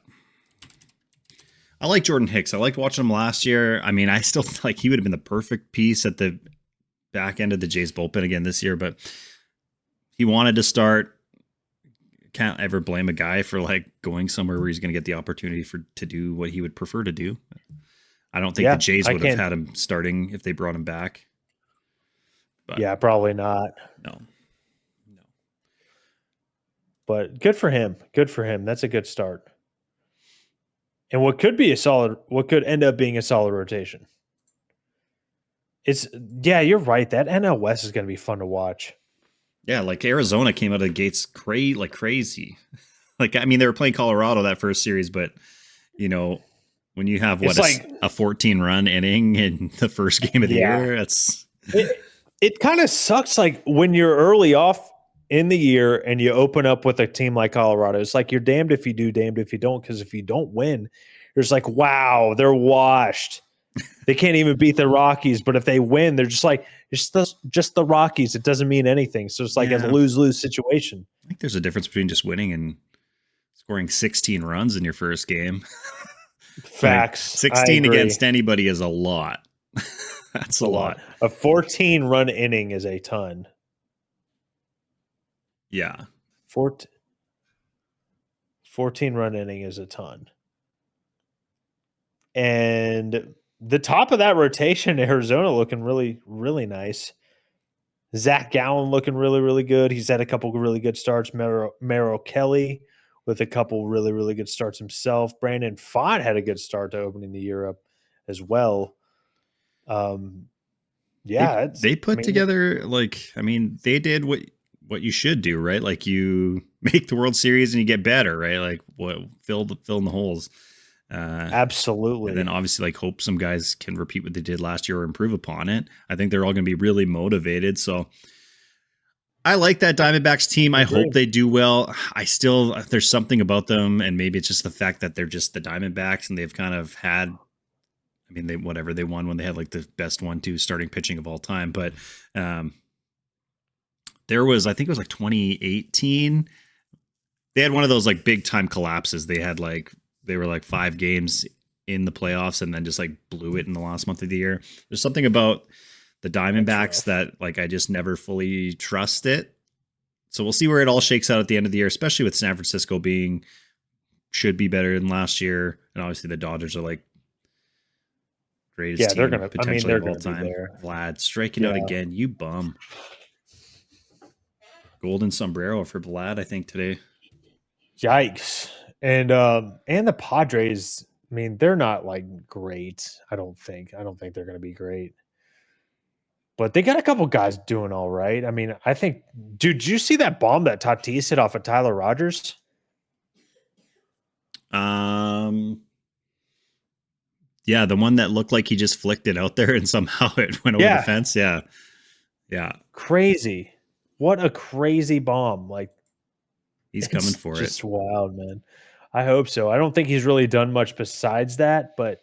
I like Jordan Hicks. I liked watching him last year. I mean, I still like he would have been the perfect piece at the back end of the Jays bullpen again this year, but he wanted to start. Can't ever blame a guy for like going somewhere where he's going to get the opportunity to do what he would prefer to do. I don't think the Yeah, Jays I would have can't. had him starting if they brought him back. But Yeah, probably not. no, no. But good for him. Good for him. That's a good start. And what could be a solid, what could end up being a solid rotation. It's yeah, you're right. That NL West is going to be fun to watch. Yeah, like Arizona came out of the gates like crazy. Like I mean, they were playing Colorado that first series, but you know, when you have It's like a 14 run inning in the first game of the yeah, year, that's it kind of sucks. Like when you're early off in the year and you open up with a team like Colorado, it's like you're damned if you do, damned if you don't. Because if you don't win, it's like wow, they're washed. They can't even beat the Rockies, but if they win, they're just like it's just the Rockies. It doesn't mean anything. So it's like a yeah. lose-lose situation. I think there's a difference between just winning and scoring 16 runs in your first game. Like Facts. I 16 agree. against anybody is a lot. That's It's a a lot. lot. A 14-run inning is a ton. Yeah. 14-run inning is a ton. And the top of that rotation, Arizona looking really, really nice. Zach Gallen looking really, really good. He's had a couple of really good starts. Merrill Kelly with a couple really, really good starts himself. Brandon Pfaadt had a good start to opening the year up as well. Um, yeah, it's. They I put mean, together like I mean they did what you should do, right? Like you make the World Series and you get better, right? Like what fill in the holes. And then absolutely. obviously like hope some guys can repeat what they did last year or improve upon it. I think they're all going to be really motivated. So I like that Diamondbacks team. I I hope agree. they do well. I still there's something about them, and maybe it's just the fact that they're just the Diamondbacks, and they've kind of had. I mean, they won when they had like the best 1-2 starting pitching of all time. But um, there was I think it was like 2018. They had one of those like big time collapses. They were like 5 games in the playoffs and then just like blew it in the last month of the year. There's something about the That's Diamondbacks rough. that like I just never fully trust it. So we'll see where it all shakes out at the end of the year, especially with San Francisco being should be better than last year, and obviously the Dodgers are like greatest Yeah, they're team gonna. I mean, potentially they're of all gonna be time. there. Vlad striking out Yeah. again, you bum. Golden sombrero for Vlad, I think today. Yikes. And the Padres, I mean, they're not like great, I don't think. I don't think they're gonna be great. But they got a couple guys doing all right. I mean, I think dude, did you see that bomb that Tatis hit off of Tyler Rogers? Um, yeah, the one that looked like he just flicked it out there and somehow it went over the Yeah. fence. Yeah, yeah, Crazy. What a crazy bomb. Like he's coming it's for it. just wild, man. I hope so. I don't think he's really done much besides that, but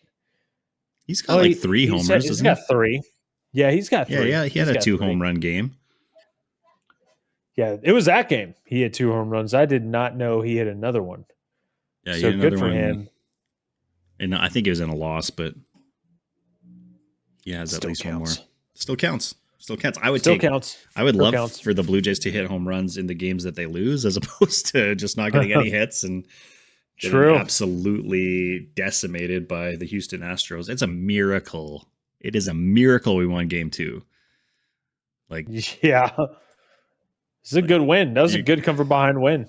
He's got oh, like 3 homers, he's doesn't got he? 3. Yeah, he's got Yeah, 3. yeah, he had He's a got 2 3. home run game. Yeah, it was that game. He had 2 home runs. I did not know he hit another one. Yeah, he So had good another for one, him. and I think it was in a loss, but he has at Still least one more. counts. Still counts. Still counts. Still counts. I would Still love counts. for the Blue Jays to hit home runs in the games that they lose, as opposed to just not getting any hits and getting True. absolutely decimated by the Houston Astros. It's a miracle. It is a miracle we won game 2. Like, Yeah. It's a like good win. That was a you good come from behind win.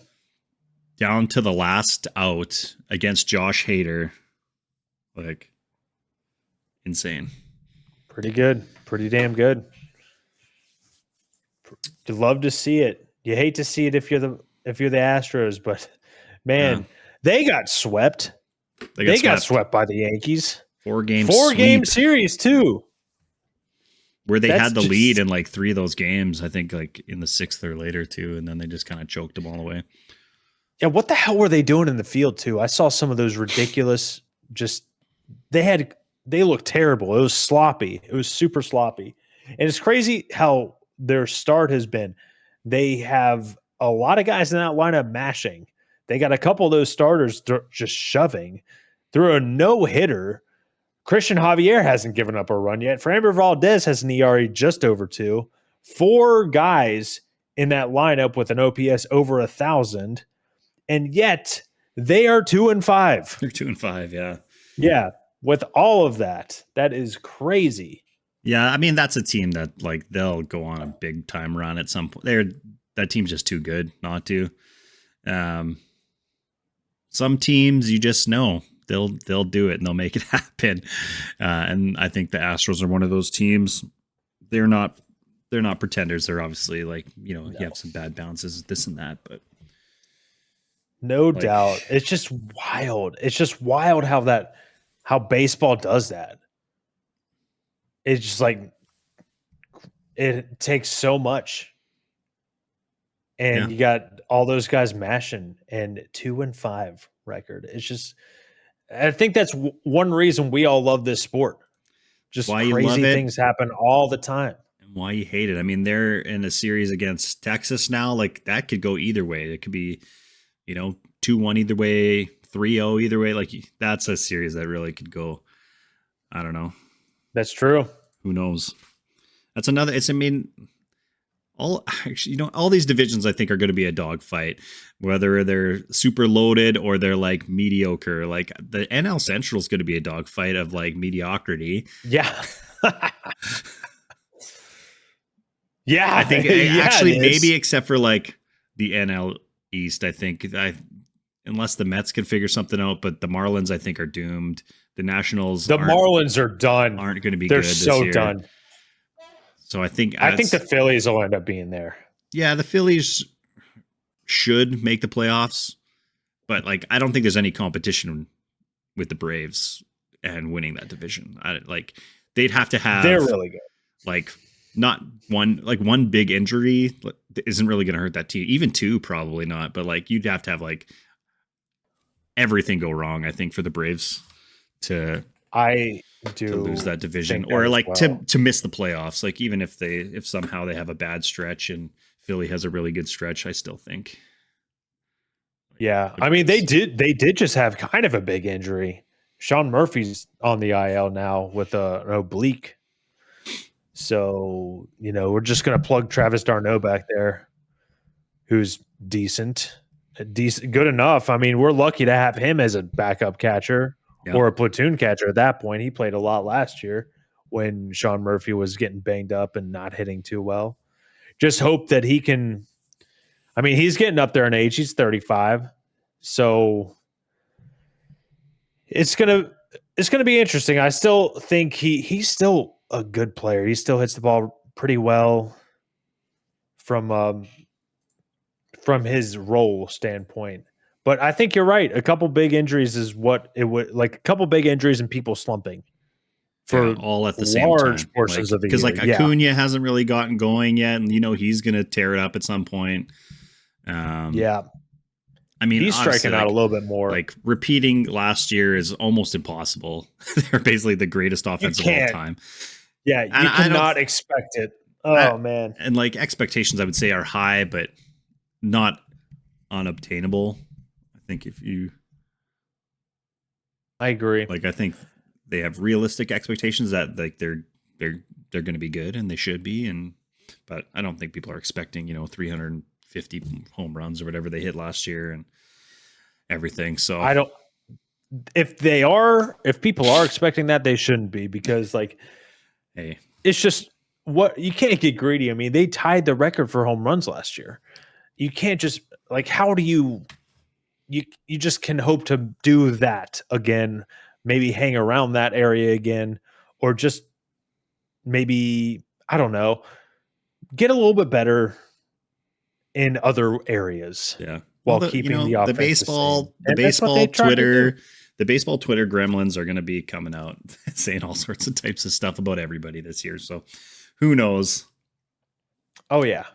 down to the last out against Josh Hader. Like, insane. Pretty good. Pretty damn good. You love to see it. You hate to see it if you're the Astros, but Yeah. man, they got swept. They They got swept. swept by the Yankees. 4-game 4-game sweep series too. where they That's had the just- lead in like 3 of those games, I think like in the 6th or later too, and then they just kind of choked them all away. Yeah, what the hell were they doing in the field too? I saw some of those ridiculous they looked terrible. It was sloppy. It was super sloppy. And it's crazy how their start has been. They have a lot of guys in that lineup mashing. They got a couple of those starters just shoving through a no-hitter. Christian Javier hasn't given up a run yet. Framber Valdez has an ERA just over 2. 4 guys in that lineup with an OPS over 1,000, and yet they are 2-5. They're 2-5, yeah. Yeah, with all of that, that is crazy. Yeah, I mean that's a team that like they'll go on a big time run at some point. That team's just too good not to. Some teams you just know they'll do it and they'll make it happen. And I think the Astros are one of those teams. They're not pretenders. They're obviously like, you have some bad bounces, this and that, but no doubt. It's just wild. It's just wild how baseball does that. It's just like it takes so much. And you got all those guys mashing and 2-5 record. It's just, I think that's one reason we all love this sport. Just why crazy things happen all the time. And why you hate it. I mean, they're in a series against Texas now. Like that could go either way. It could be, 2-1 either way, 3-0 either way. Like that's a series that really could go. I don't know. That's true. Who knows? That's another. All these divisions I think are going to be a dogfight, whether they're super loaded or they're like mediocre. Like the NL Central is going to be a dogfight of like mediocrity. Yeah. Yeah. I think actually maybe except for like the NL East, I think unless the Mets can figure something out, but the Marlins I think are doomed. The Nationals, Marlins are done. Aren't going to be They're good this so year. done. So I think the Phillies will end up being there. Yeah, the Phillies should make the playoffs, but like I don't think there's any competition with the Braves and winning that division. They'd have to have. They're really good. Like not one big injury isn't really going to hurt that team. Even 2 probably not. But like you'd have to have like everything go wrong. I think for the Braves to lose that division or like to miss the playoffs. Like even if somehow they have a bad stretch and Philly has a really good stretch, I still think. Yeah. I mean, they did just have kind of a big injury. Sean Murphy's on the IL now with an oblique. So, we're just going to plug Travis d'Arnaud back there, who's decent, good enough. I mean, we're lucky to have him as a backup catcher. Yep. Or a platoon catcher at that point. He played a lot last year when Sean Murphy was getting banged up and not hitting too well. Just hope that he can. I mean, he's getting up there in age. He's 35. So it's gonna be interesting. I still think he's still a good player. He still hits the ball pretty well from his role standpoint. But I think you're right. A couple big injuries is what it would like. A couple big injuries and people slumping for all at the same time, portions of the year. Because like Acuna hasn't really gotten going yet, and he's going to tear it up at some point. Yeah, I mean, he's striking out a little bit more. Like repeating last year is almost impossible. They're basically the greatest offense of all time. Yeah, you cannot expect it. Man, and like expectations, I would say are high, but not unobtainable. I think I agree. Like I think they have realistic expectations that like they're going to be good and they should be, but I don't think people are expecting 350 home runs or whatever they hit last year, and everything. So, I don't. If people are expecting that, they shouldn't be, because like hey, it's just what you can't get greedy. I mean, they tied the record for home runs last year. You can't just like how do you just can hope to do that again, maybe hang around that area again, or just maybe I don't know, get a little bit better in other areas yeah. Well, while keeping the offense the same. the And that's what they baseball tried to do. Twitter, the baseball Twitter gremlins are going to be coming out saying all sorts of types of stuff about everybody this year. So, who knows? Oh yeah.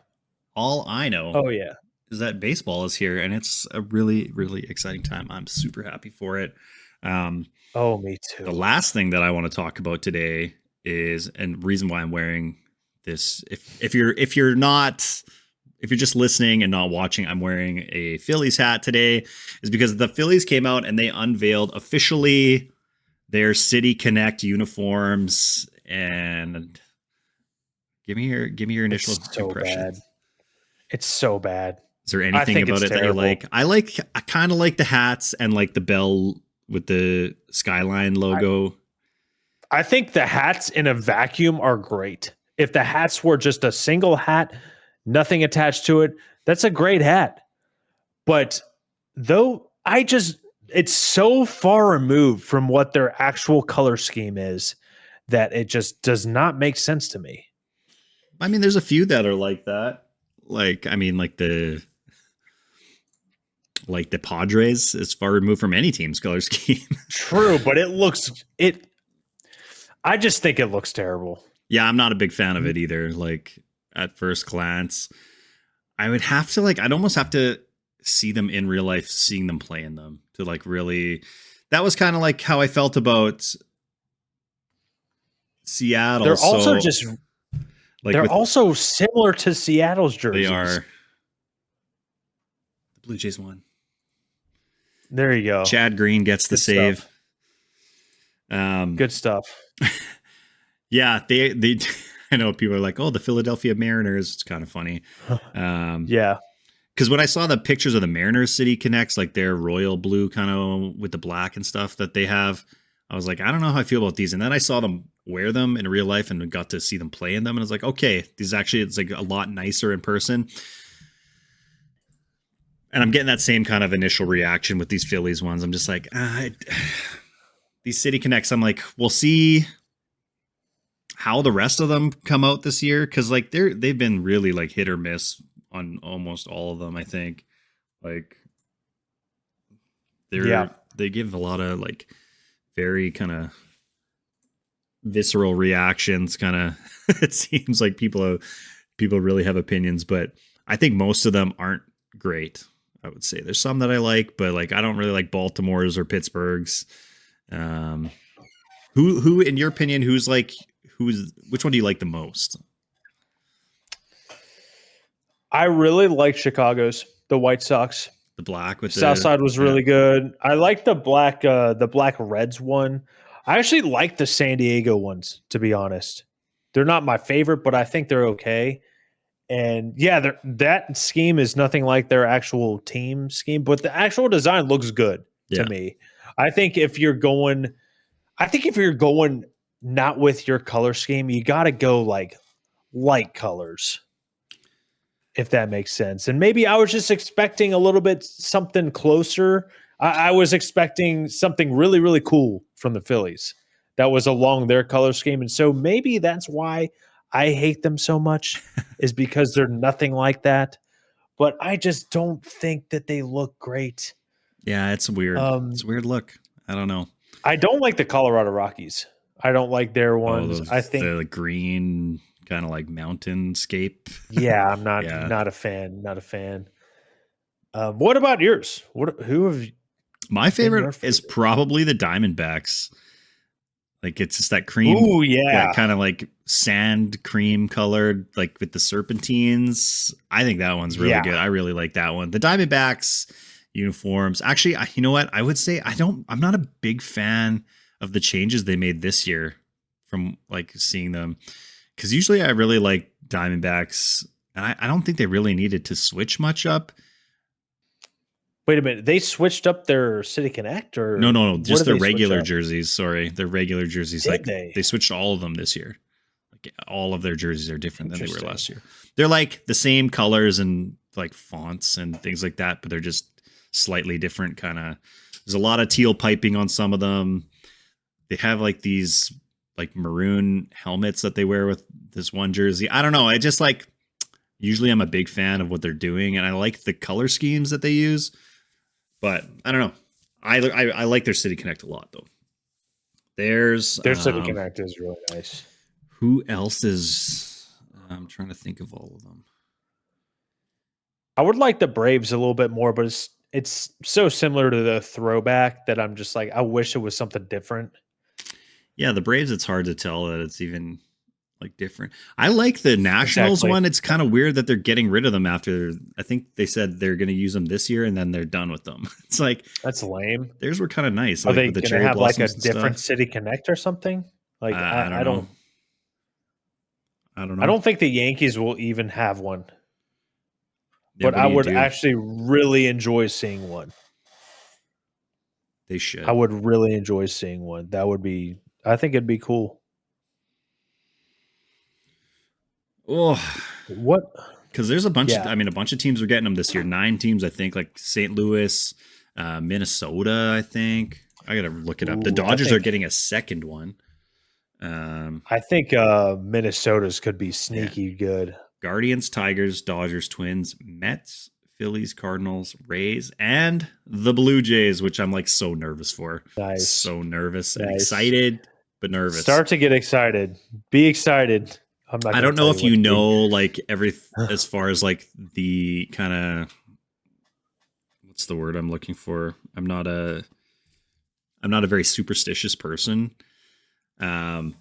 All I know Oh yeah. is that baseball is here, and it's a really, really exciting time. I'm super happy for it. Um, Oh, me the too. last thing that I want to talk about today is, and reason why I'm wearing this, if you're just listening and not watching, I'm wearing a Phillies hat today, is because the Phillies came out and they unveiled officially their City Connect uniforms. And give me your initial It's so bad. impressions. It's so bad. Is there I anything think about it's it that you terrible. like? I kind of like the hats and like the bell with the skyline logo. I think the hats in a vacuum are great. If the hats were just a single hat, nothing attached to it, that's a great hat. But though it's so far removed from what their actual color scheme is that it just does not make sense to me. I mean, there's a few that are like that. Like, I mean, like the Padres is far removed from any team's color scheme. True, but I just think it looks terrible. Yeah, I'm not a big fan of it either. Like at first glance, I would have to like I'd almost have to see them in real life, seeing them play in them to like really. That was kind of like how I felt about Seattle. They're also So just like they're with also similar to Seattle's they jerseys. are the Blue Jays won. There you go. Chad Green gets the Good stuff. save. Um, Good stuff. yeah, they. I know people are like, oh, the Philadelphia Mariners. It's kind of funny. Yeah. Because when I saw the pictures of the Mariners City Connects, like their royal blue kind of with the black and stuff that they have, I was like, I don't know how I feel about these. And then I saw them wear them in real life and got to see them play in them. And I was like, okay, these actually, it's like a lot nicer in person. And I'm getting that same kind of initial reaction with these Phillies ones. I'm just like, these City Connects, I'm like, we'll see how the rest of them come out this year. Cause like they've been really like hit or miss on almost all of them, I think. Like Yeah. they give a lot of like very kind of visceral reactions, kind of it seems like people really have opinions, but I think most of them aren't great. I would say there's some that I like, but like I don't really like Baltimore's or Pittsburgh's. Who in your opinion, which one do you like the most? I really like Chicago's, the White Sox. The black with South the side was really good. I like the black Reds one. I actually like the San Diego ones, to be honest. They're not my favorite, but I think they're okay. And yeah, that scheme is nothing like their actual team scheme, but the actual design looks good to yeah. me. I think if you're going not with your color scheme, you got to go like light colors, if that makes sense. And maybe I was just expecting a little bit something closer. I was expecting something really, really cool from the Phillies that was along their color scheme. And so maybe that's why I hate them so much, is because they're nothing like that. But I just don't think that they look great. Yeah, it's weird. It's a weird look. I don't know. I don't like the Colorado Rockies. I don't like their Oh, ones. I think, the green kind of like mountainscape. yeah, I'm not Yeah. not a fan. Not a fan. What about yours? Who have My been your favorite is favorite? probably the Diamondbacks. Like it's just that cream, Ooh, that yeah. kind of like sand cream colored, like with the serpentines. I think that one's really Yeah. good. I really like that one. The Diamondbacks uniforms. Actually, you know what? I would say I'm not a big fan of the changes they made this year from like seeing them. Because usually I really like Diamondbacks, and I don't think they really needed to switch much up. Wait a minute. They switched up their City Connect, No, or no, no, what just did their they switch regular up? jerseys. Sorry, their regular jerseys. Did Like they? they switched all of them this year. Like all of their jerseys are different than they were Interesting. last year. They're like the same colors and like fonts and things like that, but they're just slightly different. Kind of. There's a lot of teal piping on some of them. They have like these like maroon helmets that they wear with this one jersey. I don't know. I just like usually I'm a big fan of what they're doing, and I like the color schemes that they use. But I don't know. I like their City Connect a lot though. There's Their City Connect is really nice. who else is? I'm trying to think of all of them. I would like the Braves a little bit more, but it's so similar to the throwback that I'm just like, I wish it was something different. Yeah, the Braves. It's hard to tell that it's even like different. I like the Nationals Exactly. one. It's kind of weird that they're getting rid of them after. I think they said they're going to use them this year and then they're done with them. It's like That's lame. theirs were kind of nice, Are like they with the going to cherry have like a blossoms and different stuff. City Connect or something? Like I don't I know. don't I don't I know. don't think the Yankees will even have one, Yeah, but what I do you would do? actually really enjoy seeing one. They I should. would really enjoy seeing one. That would be I think it'd be cool. Oh, What? because there's a bunch of. Yeah. I mean, a bunch of teams are getting them this year. 9 teams, I think, like St. Louis, Minnesota. I think I gotta look it up. The Ooh, Dodgers are getting a second one. I think Minnesota's could be Yeah, sneaky good. Guardians, Tigers, Dodgers, Twins, Mets, Phillies, Cardinals, Rays, and the Blue Jays, which I'm like so nervous for. Nice. So nervous and Nice. excited, but nervous. Start to get excited. Be excited. I'm not I going don't to know tell you if you what to be. know like every as far as like the kind of what's the word I'm looking for? I'm not a very superstitious person. But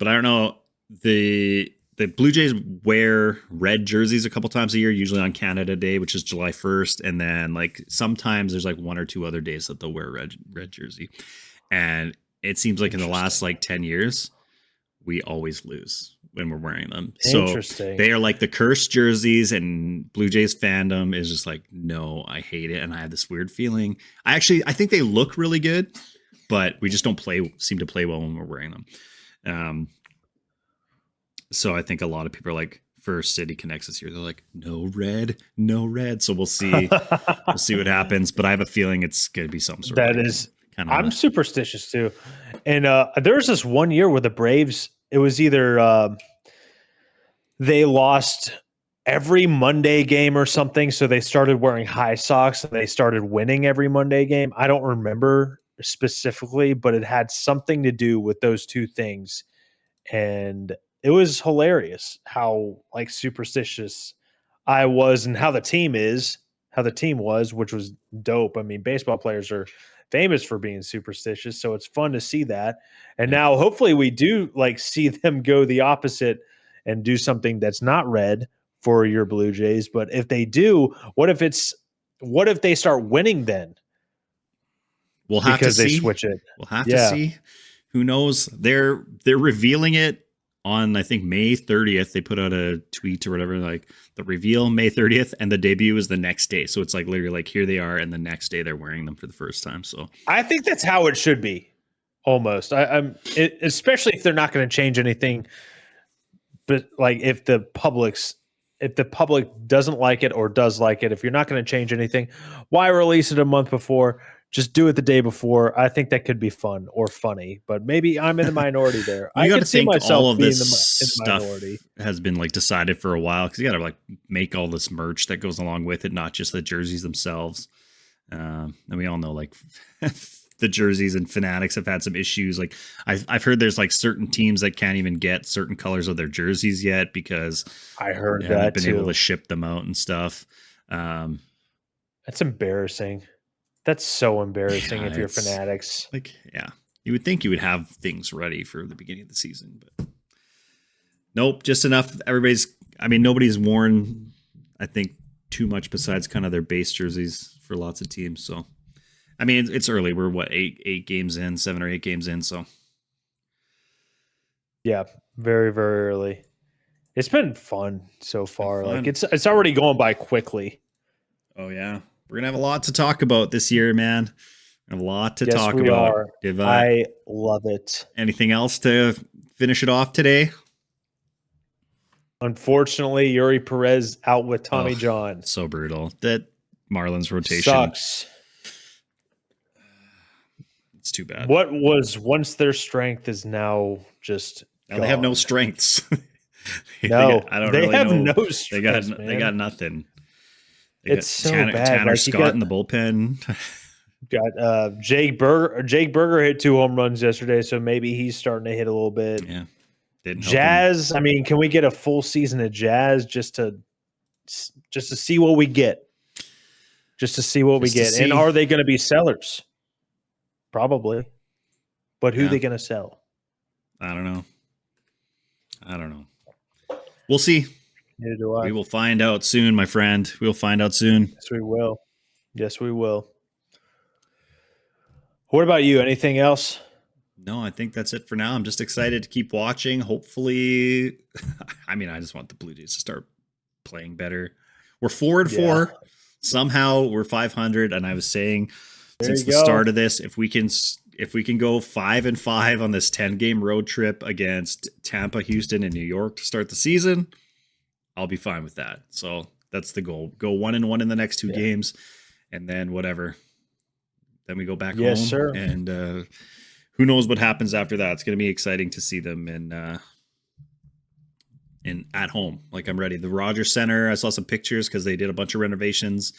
I don't know the Blue Jays wear red jerseys a couple times a year, usually on Canada Day, which is July 1st, and then like sometimes there's like one or two other days that they'll wear red jersey. And it seems like in the last Interesting. like 10 years, we always lose when we're wearing them. So Interesting. they are like the cursed jerseys, and Blue Jays fandom is just like, no, I hate it. And I have this weird feeling. I think they look really good, but we just don't seem to play well when we're wearing them. So I think a lot of people are like, for City Connects this year, they're like, no red, no red. So we'll see. We'll see what happens. But I have a feeling it's going to be some sort of That like is, kind I'm of. superstitious too. And there was this one year where the Braves, it was either they lost every Monday game or something. So they started wearing high socks and they started winning every Monday game. I don't remember specifically, but it had something to do with those two things. And it was hilarious how like superstitious I was and how the team is, how the team was, which was dope. I mean, baseball players are famous for being superstitious, so it's fun to see that. And Yeah. now hopefully we do like see them go the opposite and do something that's not red for your Blue Jays, but if they do, what if they start winning then We'll have to because they see. switch it? We'll have to Yeah, see. Who knows? They're revealing it on I think May 30th. They put out a tweet or whatever, like the reveal May 30th, and the debut is the next day. So it's like literally like here they are, and the next day they're wearing them for the first time. So I think that's how it should be. Almost, especially if they're not going to change anything. But like, if the public doesn't like it or does like it, if you're not going to change anything, why release it a month before? Just do it the day before. I think that could be fun or funny. But maybe I'm in the minority there. you I got to could see think myself all of being this in the stuff minority. has been like decided for a while because you got to like make all this merch that goes along with it, not just the jerseys themselves. And we all know like the jerseys and Fanatics have had some issues. Like I've heard there's like certain teams that can't even get certain colors of their jerseys yet because I they heard haven't that been able too. to ship them out and stuff. Um, That's embarrassing. That's so embarrassing yeah, if you're it's Fanatics. like yeah, you would think you would have things ready for the beginning of the season, but nope, just enough. I mean, nobody's worn, I think, too much besides kind of their base jerseys for lots of teams. So, I mean, it's early. We're what, eight games in, 7 or 8 games in. So, Yeah, very very early. It's been fun so it's been far. Like fun. it's already going by quickly. Oh, yeah. We're gonna have a lot to talk about this year, man. A lot to Yes, talk we about. are. If I love it. anything else to finish it off today? Unfortunately, Yuri Perez out with Tommy John. So brutal. That Marlins rotation Sucks. It's too bad. What was once their strength is now just Now they have no gone. strengths. No, I don't they really have know. no strengths, man. They got nothing. It's so bad. Tanner Like, Scott in the bullpen. got Jake Berger. Jake Berger hit 2 home runs yesterday, so maybe he's starting to hit a little bit. Yeah, didn't help him. Jazz. I mean, can we get a full season of Jazz just to see what we get? Just to see what we get, and are they going to be sellers? Probably, but who are they going to sell? I don't know. We'll see. Neither do I. We will find out soon, my friend. We'll find out soon. Yes, we will. Yes, we will. What about you? Anything else? No, I think that's it for now. I'm just excited to keep watching. Hopefully, I mean, I just want the Blue Jays to start playing better. We're 4-4. Somehow we're 500. And I was saying since the start of this, if we can go 5-5 on this 10-game road trip against Tampa, Houston, and New York to start the season, I'll be fine with that. So that's the goal. Go 1-1 in the next 2 games, and then whatever. Then we go back home. Sir. And who knows what happens after that? It's going to be exciting to see them in at home. Like, I'm ready. The Rogers Center, I saw some pictures because they did a bunch of renovations.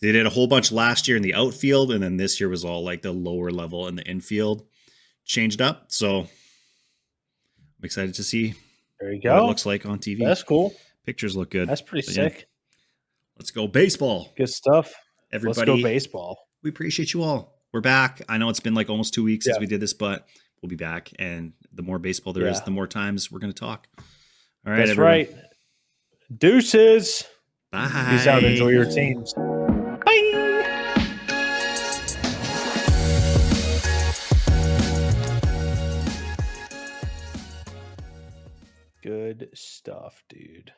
They did a whole bunch last year in the outfield, and then this year was all like the lower level in the infield changed up. So I'm excited to see what it looks like on TV. That's cool. Pictures look good. That's pretty sick. Yeah. Let's go baseball. Good stuff. Everybody, let's go baseball. We appreciate you all. We're back. I know it's been like almost 2 weeks since we did this, but we'll be back. And the more baseball there is, the more times we're going to talk. All right. That's everyone. right. Deuces. Bye. Peace out. Enjoy your teams. Good stuff, dude.